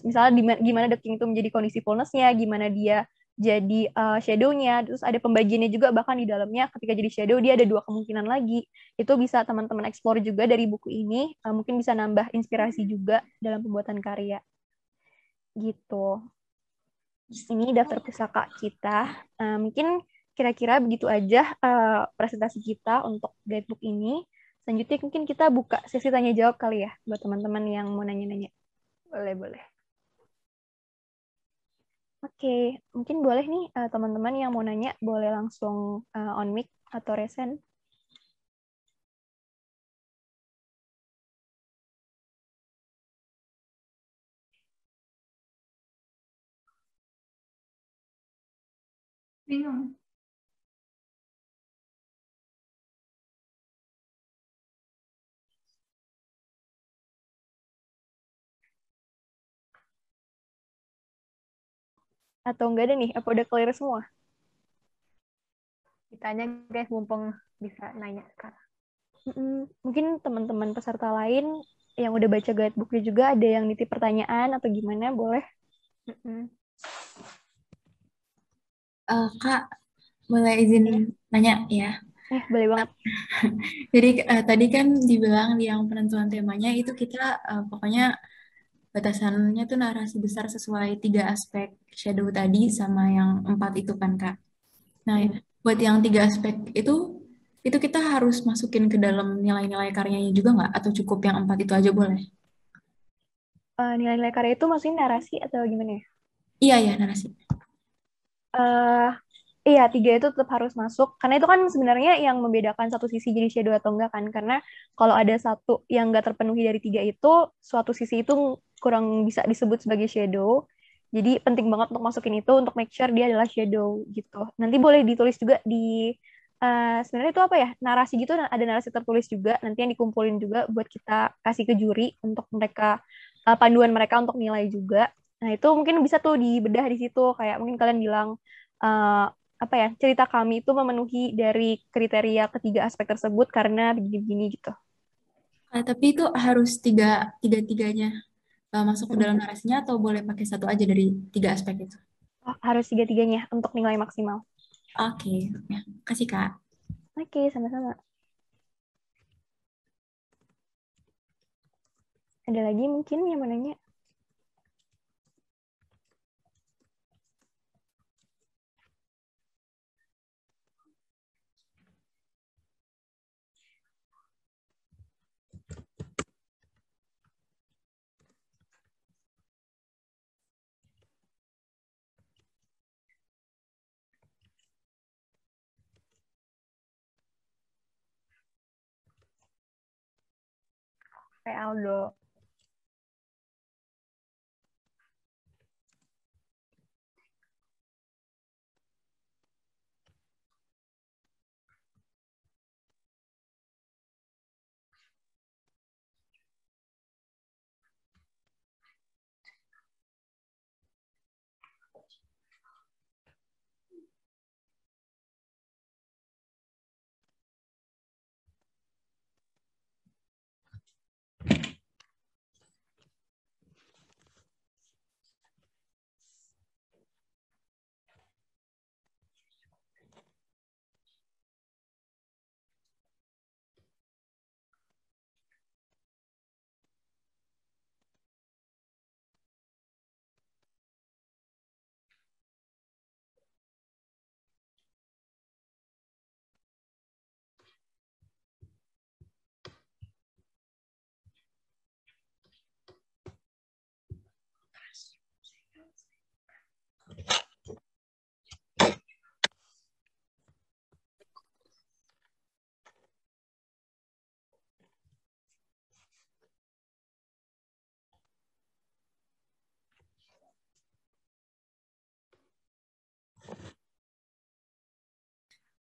misalnya gimana The King itu menjadi kondisi fullness-nya, gimana dia jadi shadow-nya, terus ada pembagiannya juga, bahkan di dalamnya ketika jadi shadow dia ada 2 kemungkinan lagi. Itu bisa teman-teman explore juga dari buku ini, mungkin bisa nambah inspirasi juga dalam pembuatan karya. Gitu. Ini daftar pusaka kita. Mungkin kira-kira begitu aja presentasi kita untuk guidebook ini. Selanjutnya mungkin kita buka sesi tanya jawab kali ya buat teman-teman yang mau nanya-nanya. Boleh. Oke, mungkin boleh nih teman-teman yang mau nanya boleh langsung on mic atau resen. Bingung. Atau enggak ada nih, apa udah clear semua? Ditanya guys, mumpung bisa nanya sekarang. Mungkin teman-teman peserta lain yang udah baca guidebooknya juga ada yang nitip pertanyaan atau gimana, boleh? Kak, boleh izin nanya ya? Boleh banget. Jadi tadi kan dibilang di yang penentuan temanya itu kita pokoknya batasannya tuh narasi besar sesuai 3 aspek shadow tadi sama yang 4 itu kan Kak. Nah, buat yang 3 aspek itu kita harus masukin ke dalam nilai-nilai karyanya juga nggak? Atau cukup yang 4 itu aja boleh? Nilai-nilai karya itu maksudnya narasi atau gimana ya? Iya, narasi. Iya, 3 itu tetap harus masuk. Karena itu kan sebenarnya yang membedakan satu sisi jadi shadow atau enggak kan. Karena kalau ada satu yang enggak terpenuhi dari 3 itu, suatu sisi itu kurang bisa disebut sebagai shadow. Jadi penting banget untuk masukin itu untuk make sure dia adalah shadow gitu. Nanti boleh ditulis juga di sebenarnya itu apa ya? Narasi gitu, ada narasi tertulis juga. Nanti yang dikumpulin juga buat kita kasih ke juri untuk mereka panduan mereka untuk nilai juga. Nah, itu mungkin bisa tuh dibedah di situ, kayak mungkin kalian bilang apa ya, cerita kami itu memenuhi dari kriteria ketiga aspek tersebut karena begini-begini gitu. Tapi itu harus tiga-tiganya masuk ke dalam narasinya atau boleh pakai satu aja dari 3 aspek itu? Harus tiga-tiganya untuk nilai maksimal. Oke, ya. Kasih Kak. Oke, sama-sama. Ada lagi mungkin yang mau nanya? Oke, Aldo.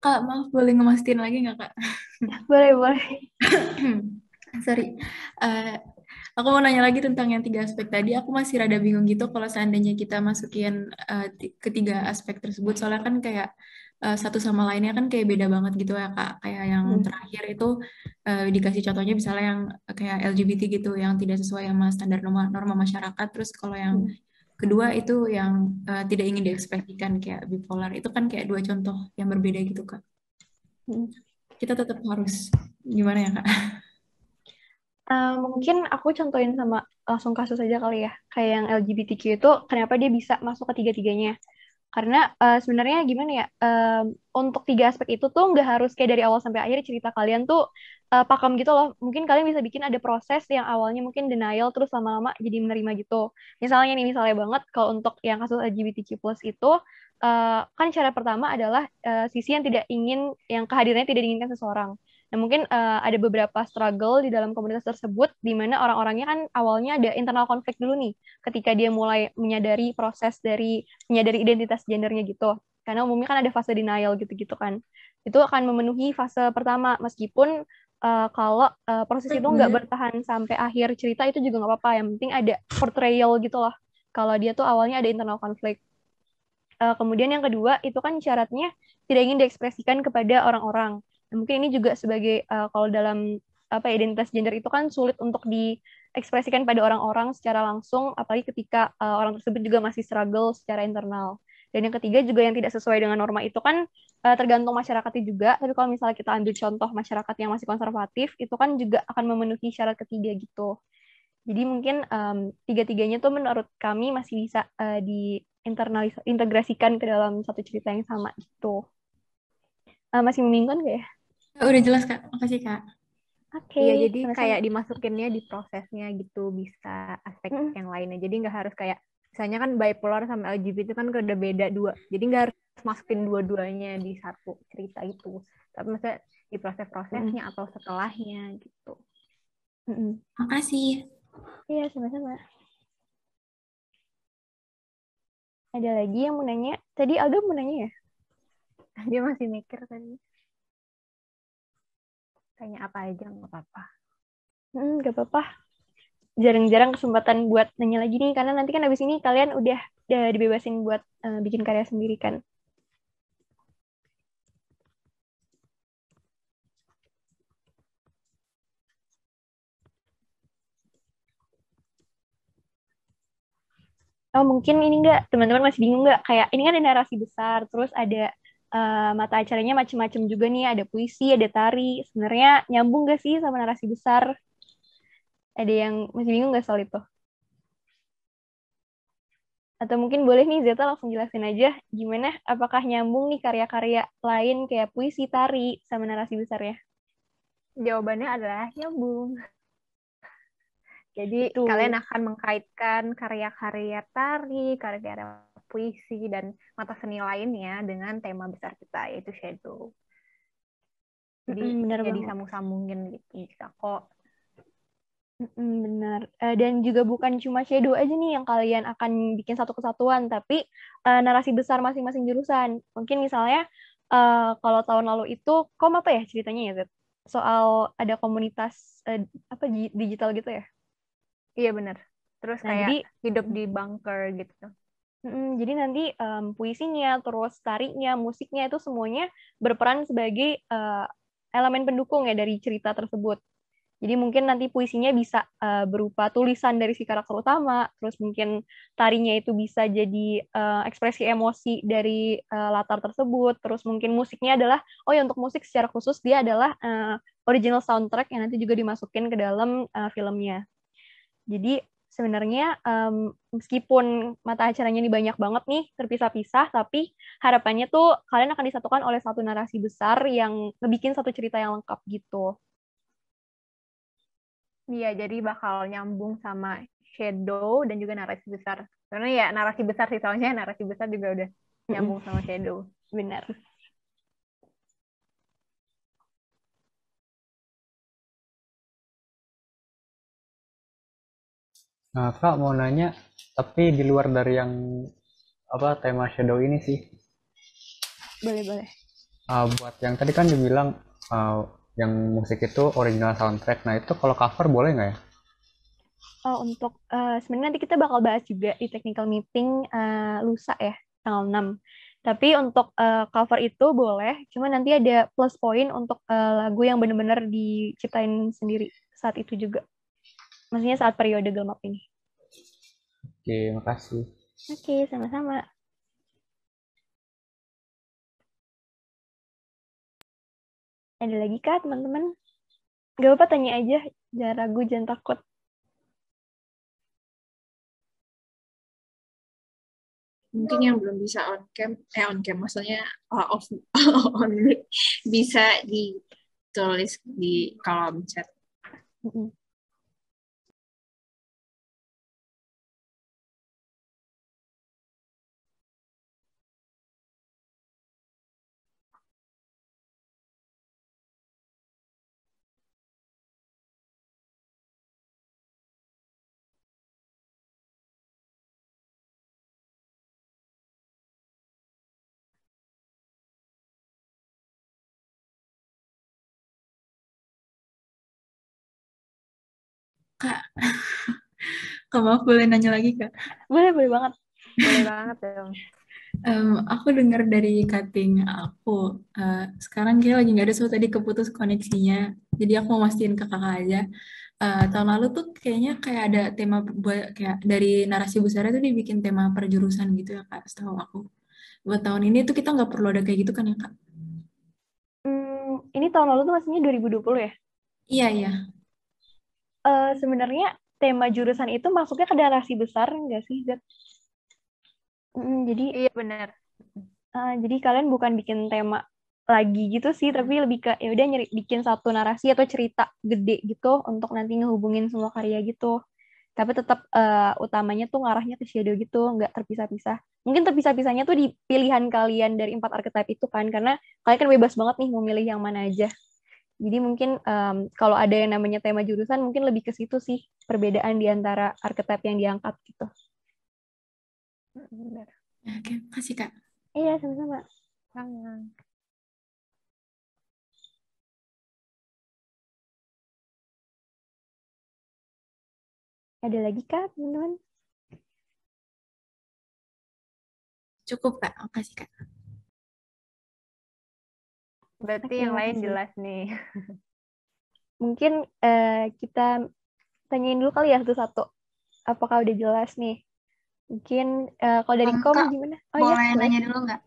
Kak, maaf boleh ngemastiin lagi nggak Kak? Boleh. Sorry. Eh, aku mau nanya lagi tentang yang 3 aspek tadi. Aku masih rada bingung gitu kalau seandainya kita masukin ketiga aspek tersebut. Soalnya kan kayak satu sama lainnya kan kayak beda banget gitu ya Kak. Kayak yang terakhir itu dikasih contohnya misalnya yang kayak LGBT gitu, yang tidak sesuai sama standar norma, norma masyarakat. Terus kalau yang kedua itu yang tidak ingin diekspresikan kayak bipolar. Itu kan kayak 2 contoh yang berbeda gitu Kak. Kita tetap harus gimana ya Kak? Mungkin aku contohin sama langsung kasus aja kali ya. Kayak yang LGBTQ itu kenapa dia bisa masuk ke tiga-tiganya. Karena sebenarnya gimana ya, untuk 3 aspek itu tuh nggak harus kayak dari awal sampai akhir cerita kalian tuh pakem gitu loh. Mungkin kalian bisa bikin ada proses yang awalnya mungkin denial terus lama-lama jadi menerima gitu. Misalnya banget kalau untuk yang kasus LGBTQ+ itu kan cara pertama adalah sisi yang tidak ingin, yang kehadirannya tidak diinginkan seseorang. Nah, mungkin ada beberapa struggle di dalam komunitas tersebut di mana orang-orangnya kan awalnya ada internal konflik dulu nih ketika dia mulai menyadari proses dari menyadari identitas gendernya gitu. Karena umumnya kan ada fase denial gitu-gitu kan. Itu akan memenuhi fase pertama meskipun kalau proses itu nggak bertahan sampai akhir cerita itu juga nggak apa-apa. Yang penting ada portrayal gitu loh. Kalau dia tuh awalnya ada internal konflik. Kemudian yang kedua itu kan syaratnya tidak ingin diekspresikan kepada orang-orang. Nah, mungkin ini juga sebagai kalau dalam identitas gender itu kan sulit untuk diekspresikan pada orang-orang secara langsung, apalagi ketika orang tersebut juga masih struggle secara internal. Dan yang ketiga juga yang tidak sesuai dengan norma itu kan tergantung masyarakatnya juga. Tapi kalau misalnya kita ambil contoh masyarakat yang masih konservatif, itu kan juga akan memenuhi syarat ketiga gitu. Jadi mungkin tiga-tiganya tuh menurut kami masih bisa diintegrasikan ke dalam satu cerita yang sama gitu. Masih membingungkan nggak ya? Udah jelas Kak, makasih Kak. Oke, Iya, jadi sama-sama. kayak dimasukinnya di prosesnya gitu, bisa aspek yang lainnya. Jadi nggak harus kayak, misalnya kan bipolar sama LGBT itu kan udah beda dua. Jadi nggak harus masukin dua-duanya di satu cerita itu. Tapi maksudnya di proses-prosesnya atau setelahnya gitu. Makasih. Iya, sama-sama. Ada lagi yang mau nanya? Tadi Aldo mau nanya ya? Dia masih mikir tadi. Tanya apa aja, nggak apa-apa. Nggak apa-apa. Jarang-jarang kesempatan buat nanya lagi nih, karena nanti kan abis ini kalian udah dibebasin buat bikin karya sendiri kan. Oh, mungkin ini enggak, teman-teman masih bingung nggak? Kayak ini kan ada narasi besar, terus ada mata acaranya macam-macam juga nih, ada puisi, ada tari. Sebenarnya nyambung nggak sih sama narasi besar? Ada yang masih bingung nggak soal itu? Atau mungkin boleh nih Zeta langsung jelasin aja gimana, apakah nyambung nih karya-karya lain kayak puisi, tari, sama narasi besarnya? Jawabannya adalah nyambung. Jadi Betul. kalian akan mengkaitkan karya-karya tari, karya-karya puisi, dan mata seni lainnya dengan tema besar kita, yaitu shadow. Jadi benar ya banget. disambung-sambungin gitu, bisa kok. Benar. Dan juga bukan cuma shadow aja nih yang kalian akan bikin satu kesatuan, tapi narasi besar masing-masing jurusan. Mungkin misalnya kalau tahun lalu itu apa ya ceritanya ya, Zed? Soal ada komunitas apa digital gitu ya. Iya benar. Terus Nah, kayak jadi hidup di bunker gitu. jadi nanti puisinya, terus tarinya, musiknya itu semuanya berperan sebagai elemen pendukung ya dari cerita tersebut. Jadi mungkin nanti puisinya bisa berupa tulisan dari si karakter utama, terus mungkin tarinya itu bisa jadi ekspresi emosi dari latar tersebut, terus mungkin musiknya adalah, oh ya untuk musik secara khusus dia adalah original soundtrack yang nanti juga dimasukin ke dalam filmnya. Jadi sebenarnya meskipun mata acaranya ini banyak banget nih, terpisah-pisah, tapi harapannya tuh kalian akan disatukan oleh satu narasi besar yang ngebikin satu cerita yang lengkap gitu. Iya, jadi bakal nyambung sama shadow dan juga narasi besar. Karena ya narasi besar sih, soalnya narasi besar juga udah nyambung sama shadow. Benar. Nah, Kak mau nanya, tapi di luar dari yang tema shadow ini sih. Boleh. Buat yang tadi kan dibilang yang musik itu original soundtrack. Nah, itu kalau cover boleh nggak ya? Untuk sebenarnya nanti kita bakal bahas juga di technical meeting lusa ya, tanggal 6. Tapi untuk cover itu boleh, cuma nanti ada plus point untuk lagu yang benar-benar diciptain sendiri saat itu juga. Maksudnya saat periode gelap ini. Oke, makasih. Oke, sama-sama. Ada lagi kah teman-teman? Gak apa-apa, tanya aja. Jangan ragu, jangan takut. Mungkin yang belum bisa on cam maksudnya off on bisa ditulis di kolom chat. Kak, maaf boleh nanya lagi Kak? Boleh banget. Boleh banget dong. Aku dengar dari cutting aku, sekarang kayak lagi nggak ada, so tadi keputus koneksinya. Jadi aku mau mastiin ke kakak aja. Tahun lalu tuh kayaknya kayak ada tema kayak dari narasi besarnya tuh dibikin tema perjurusan gitu ya Kak, setahu aku. Buat tahun ini tuh kita nggak perlu ada kayak gitu kan ya Kak? Ini tahun lalu tuh maksudnya 2020 ya? Iya. Sebenarnya tema jurusan itu masuknya ke narasi besar nggak sih, Zat? Jadi Iya benar. jadi kalian bukan bikin tema lagi gitu sih, tapi lebih ke ya udah bikin satu narasi atau cerita gede gitu untuk nanti ngehubungin semua karya gitu. Tapi tetap utamanya tuh ngarahnya ke shadow gitu, nggak terpisah-pisah. Mungkin terpisah-pisahnya tuh di pilihan kalian dari 4 archetype itu kan, karena kalian kan bebas banget nih mau milih yang mana aja. Jadi mungkin kalau ada yang namanya tema jurusan, mungkin lebih ke situ sih perbedaan di antara archetype yang diangkat gitu. Benar. Oke, makasih Kak. Iya, sama-sama. Ada lagi kah, teman-teman? Cukup Kak, makasih Kak. Berarti Oke, yang lain makasih. jelas nih. Mungkin kita tanyain dulu kali ya satu-satu. Apakah udah jelas nih? Mungkin kalau dari Kom Kak, gimana? boleh Boleh. nanya dulu nggak?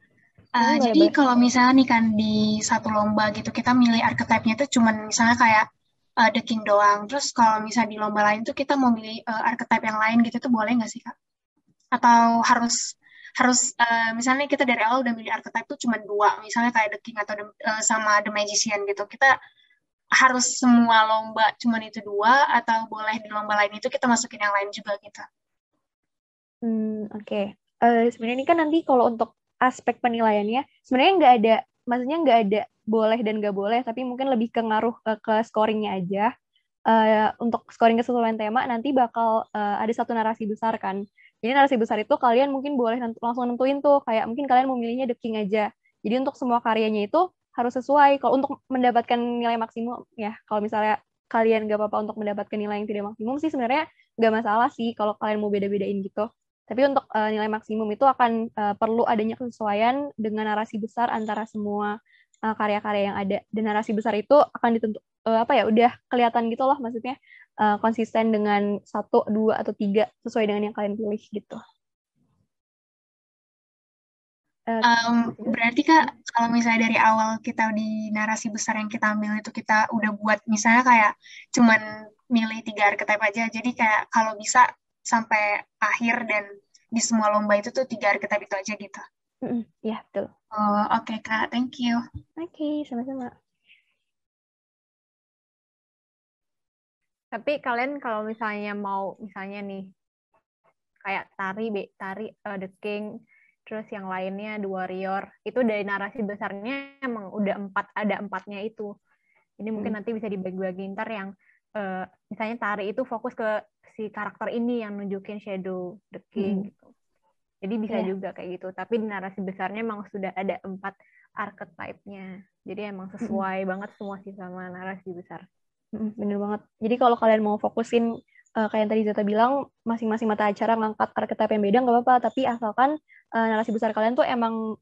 Boleh. Jadi kalau misalnya nih kan di satu lomba gitu, kita milih archetype-nya tuh cuman misalnya kayak The King doang. Terus kalau misalnya di lomba lain tuh kita mau milih archetype yang lain gitu tuh boleh nggak sih Kak? Atau harus misalnya kita dari awal udah milih archetype tuh cuma 2, misalnya kayak The King atau sama The Magician gitu. Kita harus semua lomba cuman itu 2 atau boleh di lomba lain itu kita masukin yang lain juga gitu? Oke. Sebenarnya ini kan nanti kalau untuk aspek penilaiannya, sebenarnya maksudnya nggak ada boleh dan nggak boleh, tapi mungkin lebih ke ngaruh ke scoringnya aja. untuk scoring kesesuaian tema nanti bakal ada satu narasi besar kan. Jadi narasi besar itu kalian mungkin boleh langsung nentuin tuh, kayak mungkin kalian mau milihnya The King aja. Jadi untuk semua karyanya itu harus sesuai. Kalau untuk mendapatkan nilai maksimum ya, kalau misalnya kalian gak apa-apa untuk mendapatkan nilai yang tidak maksimum sih sebenarnya gak masalah sih kalau kalian mau beda-bedain gitu. Tapi untuk nilai maksimum itu akan perlu adanya kesesuaian dengan narasi besar antara semua karya-karya yang ada. Dan narasi besar itu akan ditentu udah kelihatan gitu loh, maksudnya konsisten dengan 1, 2, atau 3 sesuai dengan yang kalian pilih gitu. Berarti Kak, kalau misalnya dari awal kita di narasi besar yang kita ambil itu kita udah buat misalnya kayak cuman milih 3 archetype aja, jadi kayak kalau bisa sampai akhir dan di semua lomba itu tuh 3 archetype itu aja gitu. Ya, betul. Oh, oke Kak, thank you. Oke, sama-sama. Tapi kalian kalau misalnya mau, misalnya nih, kayak tari, The King, terus yang lainnya The Warrior, itu dari narasi besarnya emang udah ada 4-nya itu. Ini mungkin nanti bisa dibagi-bagi ntar yang misalnya tari itu fokus ke si karakter ini yang nunjukin Shadow, The King gitu. Jadi bisa juga kayak gitu. Tapi di narasi besarnya emang sudah ada 4 archetype-nya. Jadi emang sesuai banget semua sih sama narasi besar. Bener banget. Jadi kalau kalian mau fokusin kayak yang tadi Zata bilang, masing-masing mata acara ngangkat archetype yang beda nggak apa-apa, tapi asalkan narasi besar kalian tuh emang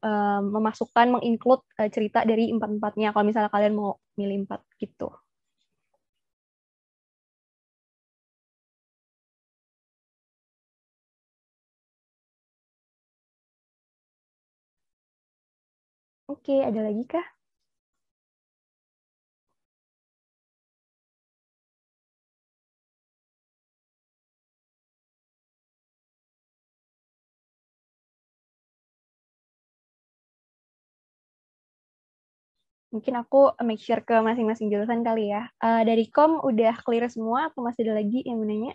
memasukkan, menginclude cerita dari 4-4-nya, kalau misalnya kalian mau milih 4 gitu. Oke, ada lagi kah? Mungkin aku make sure ke masing-masing jurusan kali ya. Dari kom udah clear semua atau masih ada lagi yang mau nanya?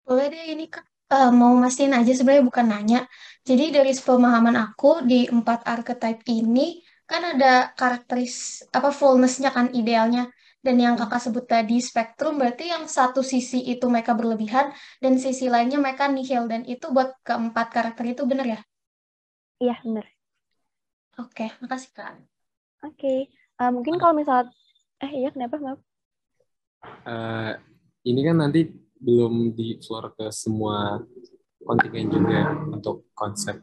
Boleh deh ini Kak. Mau mastiin aja sebenarnya bukan nanya. Jadi dari pemahaman aku di 4 archetype ini kan ada karakteris fullness-nya kan idealnya. Dan yang kakak sebut tadi spektrum berarti yang satu sisi itu mereka berlebihan dan sisi lainnya mereka nihil, dan itu buat keempat karakter itu bener ya? Iya, bener. Oke, makasih Kak. Oke. Mungkin kalau misalnya iya kenapa maaf? Ini kan nanti belum di floor ke semua kontingen juga untuk konsep.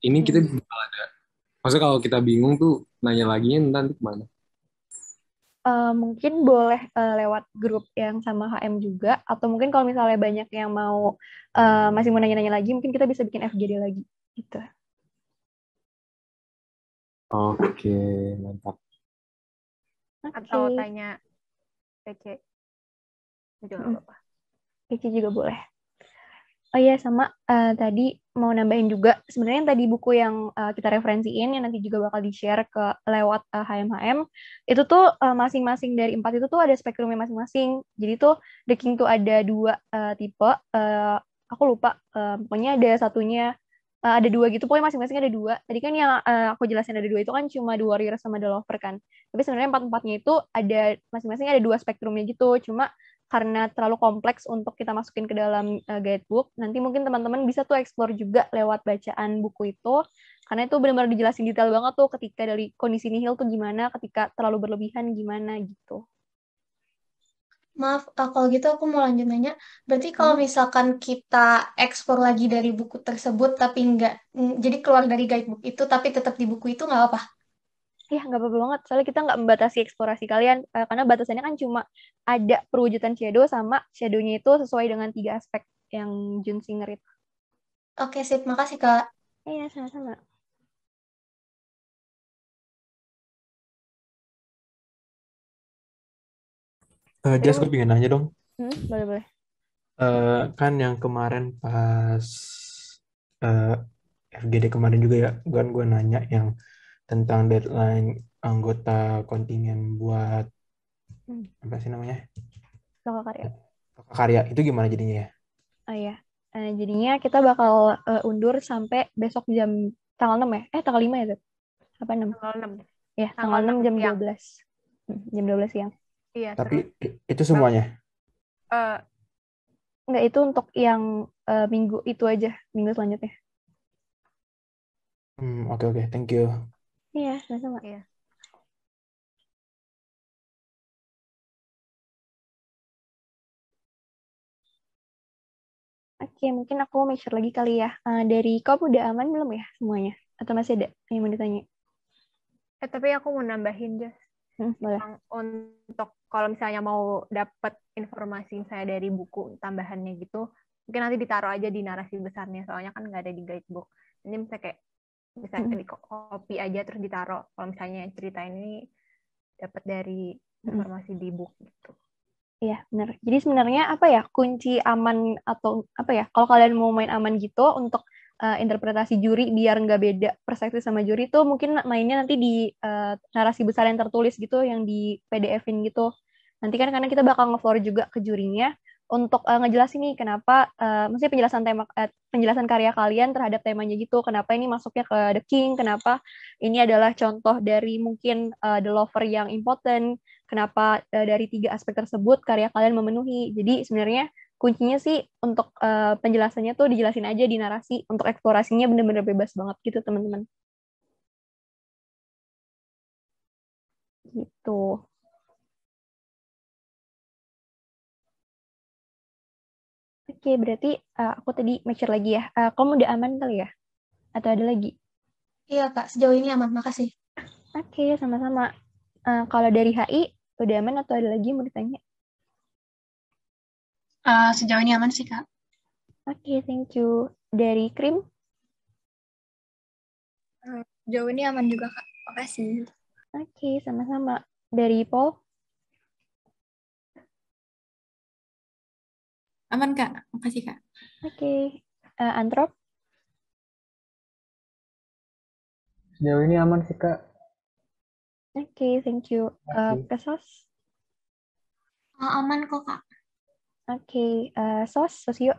Ini kita bakal ada. Maksudnya kalau kita bingung tuh nanya lagi nanti kemana? Mungkin boleh lewat grup yang sama HM juga, atau mungkin kalau misalnya banyak yang mau masih mau nanya-nanya lagi, mungkin kita bisa bikin FGD lagi gitu. Oke, mantap. Atau tanya PC juga nggak apa-apa. PC juga boleh. Oh iya, sama tadi mau nambahin juga, sebenarnya yang tadi buku yang kita referensiin, yang nanti juga bakal di-share ke lewat HM-HM, itu tuh masing-masing dari 4 itu tuh ada spektrumnya masing-masing. Jadi tuh The King tuh ada 2 tipe, aku lupa, pokoknya ada satunya, ada 2 gitu, pokoknya masing-masing ada 2. Tadi kan yang aku jelasin ada 2 itu kan cuma The Warrior sama The Lover kan. Tapi sebenarnya 4-4-nya itu ada masing-masing ada 2 spektrumnya gitu, cuma karena terlalu kompleks untuk kita masukin ke dalam guidebook, nanti mungkin teman-teman bisa tuh explore juga lewat bacaan buku itu, karena itu benar-benar dijelasin detail banget tuh ketika dari kondisi nihil tuh gimana, ketika terlalu berlebihan gimana gitu. Maaf, kalau gitu aku mau lanjut nanya. Berarti kalau misalkan kita ekspor lagi dari buku tersebut, tapi jadi keluar dari guidebook itu, tapi tetap di buku itu nggak apa? Ya, nggak apa-apa banget. Soalnya kita nggak membatasi eksplorasi kalian, karena batasannya kan cuma ada perwujudan shadow sama shadow-nya itu sesuai dengan 3 aspek yang Jun Singer itu. Oke, sip. Makasih, Kak. Iya, sama-sama. Jas, gue pengen nanya dong. Boleh-boleh. Kan yang kemarin pas FGD kemarin juga ya, gue nanya yang tentang deadline anggota kontingen buat apa sih namanya? Lokakarya. Lokakarya itu gimana jadinya ya? Oh iya. Jadinya kita bakal undur sampai besok tanggal 6 ya? Tanggal 5 ya, Zat? Apa 6? Tanggal 6. Ya, tanggal 6 jam 12. Jam 12 siang. Iya, Tapi terus itu semuanya. eh, Enggak, itu untuk yang minggu itu aja, minggu selanjutnya. Oke oke, thank you. Iya, sama-sama. iya. Oke, mungkin aku make sure lagi kali ya. Dari kamu udah aman belum ya semuanya? Atau masih ada yang mau ditanya? Tapi aku mau nambahin, Jas. Boleh. Yang untuk kalau misalnya mau dapat informasi saya dari buku tambahannya gitu, mungkin nanti ditaruh aja di narasi besarnya, soalnya kan nggak ada di guidebook. Ini misalnya kayak bisa di copy aja terus ditaruh. Kalau misalnya cerita ini dapat dari informasi di buku gitu. Iya, benar. Jadi sebenarnya apa ya, kunci aman atau apa ya, kalau kalian mau main aman gitu untuk interpretasi juri biar nggak beda perspektif sama juri tuh mungkin mainnya nanti di narasi besar yang tertulis gitu, yang di PDF-in gitu. Nanti kan karena kita bakal nge-floor juga ke jurinya untuk ngejelasin nih kenapa, maksudnya penjelasan karya kalian terhadap temanya gitu, kenapa ini masuknya ke The King, kenapa ini adalah contoh dari mungkin The Lover yang important, kenapa dari 3 aspek tersebut karya kalian memenuhi. Jadi sebenarnya kuncinya sih untuk penjelasannya tuh dijelasin aja di narasi, untuk eksplorasinya bener-bener bebas banget gitu teman-teman. Gitu. Oke, berarti aku tadi make sure lagi ya. Kamu udah aman kali ya? Atau ada lagi? Iya, Kak. Sejauh ini aman. Makasih. Oke, sama-sama. Kalau dari HI, udah aman atau ada lagi yang mau ditanya? Sejauh ini aman sih, Kak. Oke, thank you. Dari Krim? Sejauh ini aman juga, Kak. Makasih. Oke, sama-sama. Dari Paul? Aman, Kak. Makasih, Kak. Oke. Antrop? Sejauh ini aman sih, Kak. Oke, thank you. Pesos? Aman kok, Kak. Oke, Sosio?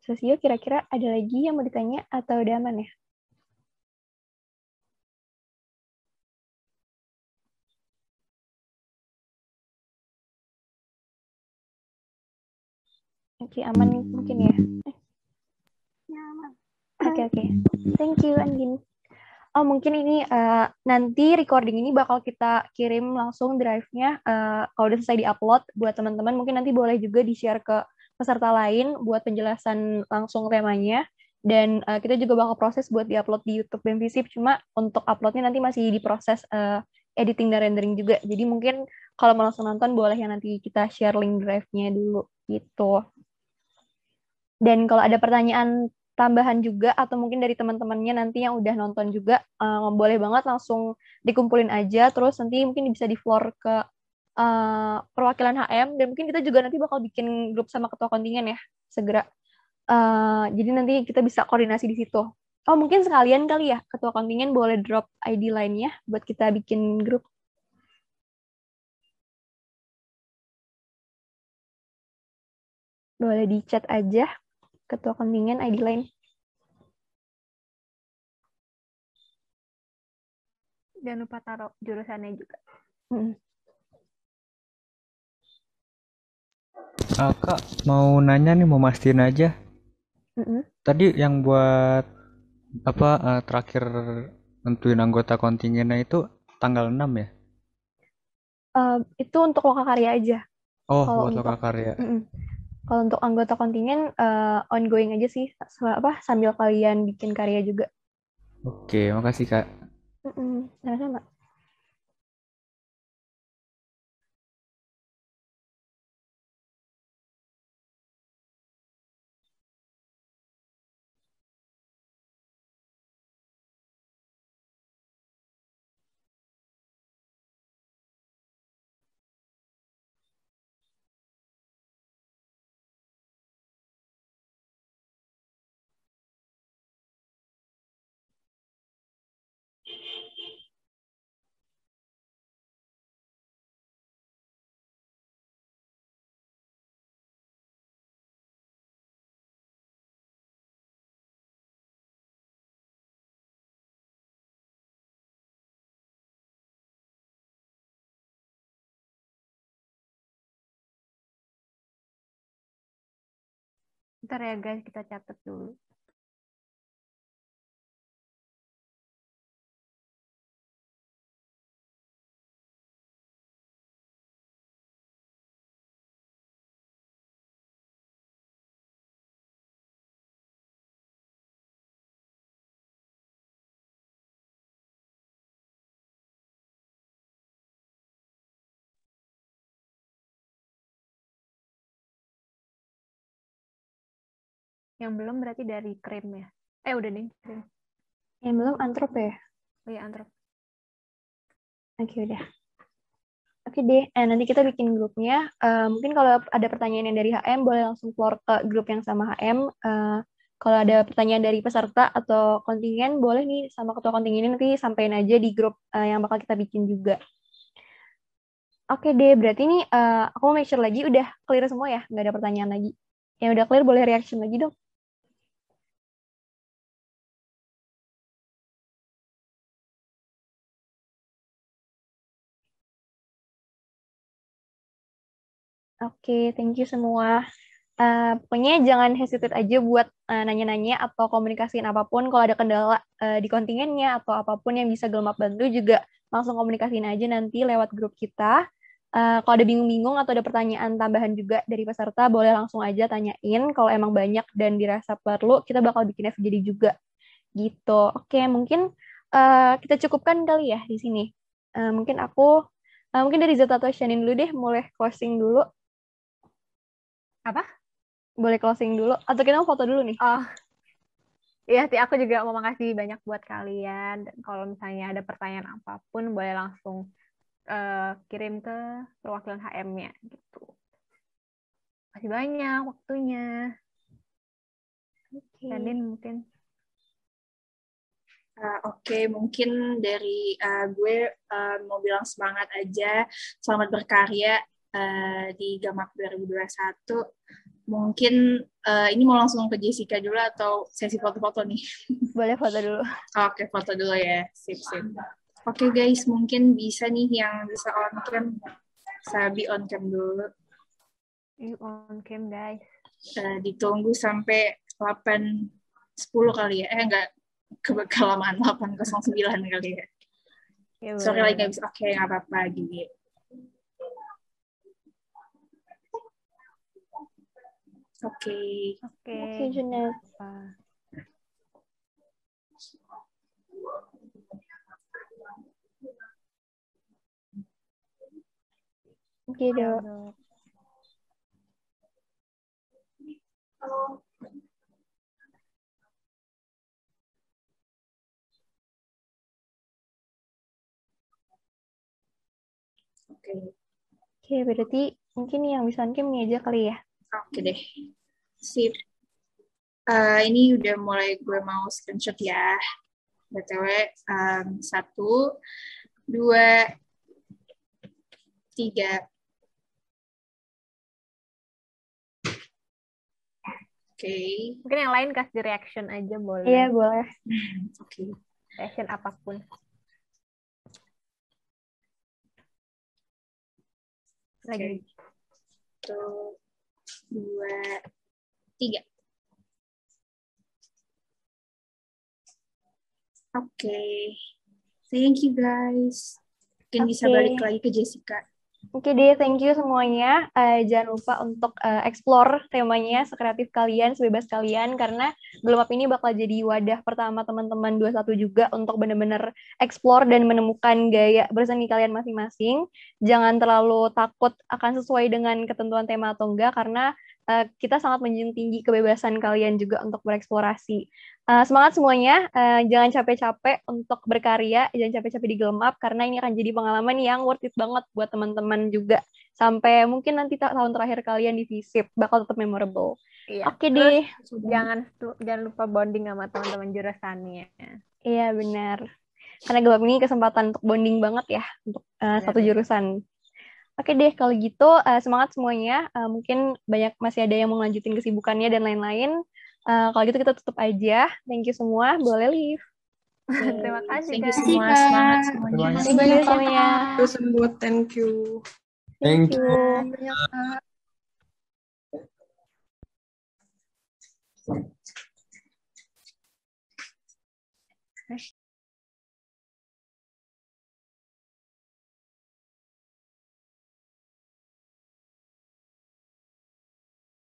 Sosio kira-kira ada lagi yang mau ditanya atau udah aman ya? Oke, aman mungkin ya. Oke. Thank you, Andin. Oh, mungkin ini nanti recording ini bakal kita kirim langsung drive-nya kalau udah selesai di-upload buat teman-teman. Mungkin nanti boleh juga di-share ke peserta lain buat penjelasan langsung temanya. Dan kita juga bakal proses buat di-upload di YouTube dan Visip. Cuma untuk uploadnya nanti masih diproses editing dan rendering juga. Jadi mungkin kalau mau langsung nonton boleh ya nanti kita share link drive-nya dulu gitu. Dan kalau ada pertanyaan tambahan juga atau mungkin dari teman-temannya nanti yang udah nonton juga boleh banget langsung dikumpulin aja, terus nanti mungkin bisa di floor ke perwakilan HM, dan mungkin kita juga nanti bakal bikin grup sama ketua kontingen ya segera. Jadi nanti kita bisa koordinasi di situ. Oh, mungkin sekalian kali ya ketua kontingen boleh drop ID lainnya buat kita bikin grup. Boleh di chat aja ketua kontingen ID line. Jangan lupa taruh jurusannya juga. Kak, mau nanya nih, mau mastiin aja. Tadi yang buat apa terakhir nentuin anggota kontingennya itu tanggal 6 ya? Itu untuk lokakarya aja. Oh, Kalau buat untuk lokakarya. Kalau untuk anggota kontingen ongoing aja sih, sambil kalian bikin karya juga. Oke, makasih Kak. Sama-sama. Ntar ya guys, kita catat dulu. Yang belum berarti dari krim ya? Udah nih krim. Yang belum antrop ya? Oh iya, antrop. Oke, udah. Oke deh, nanti kita bikin grupnya. Mungkin kalau ada pertanyaan yang dari HM, boleh langsung keluar ke grup yang sama HM. Kalau ada pertanyaan dari peserta atau kontingen, boleh nih sama ketua kontingen nanti sampaikan aja di grup yang bakal kita bikin juga. Oke deh, berarti nih aku mau make sure lagi udah clear semua ya, nggak ada pertanyaan lagi. Yang udah clear boleh reaction lagi dong. Oke, thank you semua. Pokoknya jangan hesitate aja buat nanya-nanya atau komunikasiin apapun. Kalau ada kendala di kontingennya atau apapun yang bisa Gelmap bantu juga langsung komunikasiin aja nanti lewat grup kita. Kalau ada bingung-bingung atau ada pertanyaan tambahan juga dari peserta, boleh langsung aja tanyain. Kalau emang banyak dan dirasa perlu, kita bakal bikin FGD juga. Gitu. Oke, mungkin kita cukupkan kali ya di sini. Mungkin dari Zeta atau Shanin dulu deh, mulai closing dulu. Apa? Boleh closing dulu atau kita mau foto dulu nih? Iya sih, aku juga mau makasih banyak buat kalian. Dan kalau misalnya ada pertanyaan apapun, boleh langsung kirim ke perwakilan HM-nya gitu. Makasih banyak waktunya. Shanin mungkin. Oke, mungkin dari gue mau bilang semangat aja, selamat berkarya di Gamak 2021. Mungkin ini mau langsung ke Jessica dulu atau sesi foto-foto nih? Boleh foto dulu. Oke, foto dulu ya. Sip. Oke guys, mungkin bisa nih yang bisa on cam. Sabi on cam dulu. On cam guys. Ditunggu sampai 8.10 kali ya. Enggak, kelamaan 8.09 kali ya. Sorry lagi nggak bisa. Oke, nggak apa-apa Gigi. Oke, Junet. Oke, Dok. Oke, berarti mungkin yang bisa on-cam ini aja kali ya. Oke deh. Sip. Ini udah mulai gue mau screenshot ya. BTW, 1, 2, 3. Oke. Mungkin yang lain kasih reaction aja boleh. Iya, boleh. Oke. Reaction apapun. Lagi. 1, 2, 3. Oke. Thank you guys. Mungkin bisa balik lagi ke Jessica. Oke deh, thank you semuanya. Jangan lupa untuk explore temanya sekreatif kalian, sebebas kalian, karena Gelmap ini bakal jadi wadah pertama teman-teman 21 juga untuk benar-benar explore dan menemukan gaya berseni kalian masing-masing. Jangan terlalu takut akan sesuai dengan ketentuan tema atau enggak, karena kita sangat menjunjung tinggi kebebasan kalian juga untuk bereksplorasi. Semangat semuanya, jangan capek-capek untuk berkarya, jangan capek-capek di Gelmap, karena ini akan jadi pengalaman yang worth it banget buat teman-teman juga. Sampai mungkin nanti tahun terakhir kalian di FISIP, bakal tetap memorable. Iya. Oke deh. Jangan lupa bonding sama teman-teman jurusannya. Iya, benar. Karena Gelmap ini kesempatan untuk bonding banget ya, untuk satu jurusan. Oke deh, kalau gitu semangat semuanya. Mungkin masih ada yang mau lanjutin kesibukannya dan lain-lain. Kalau gitu kita tutup aja. Thank you semua. Boleh leave. Terima kasih. Thank you semua. Semangat semuanya. Terima kasih banyak semuanya. Thank you. Thank you. Banyak, Kak.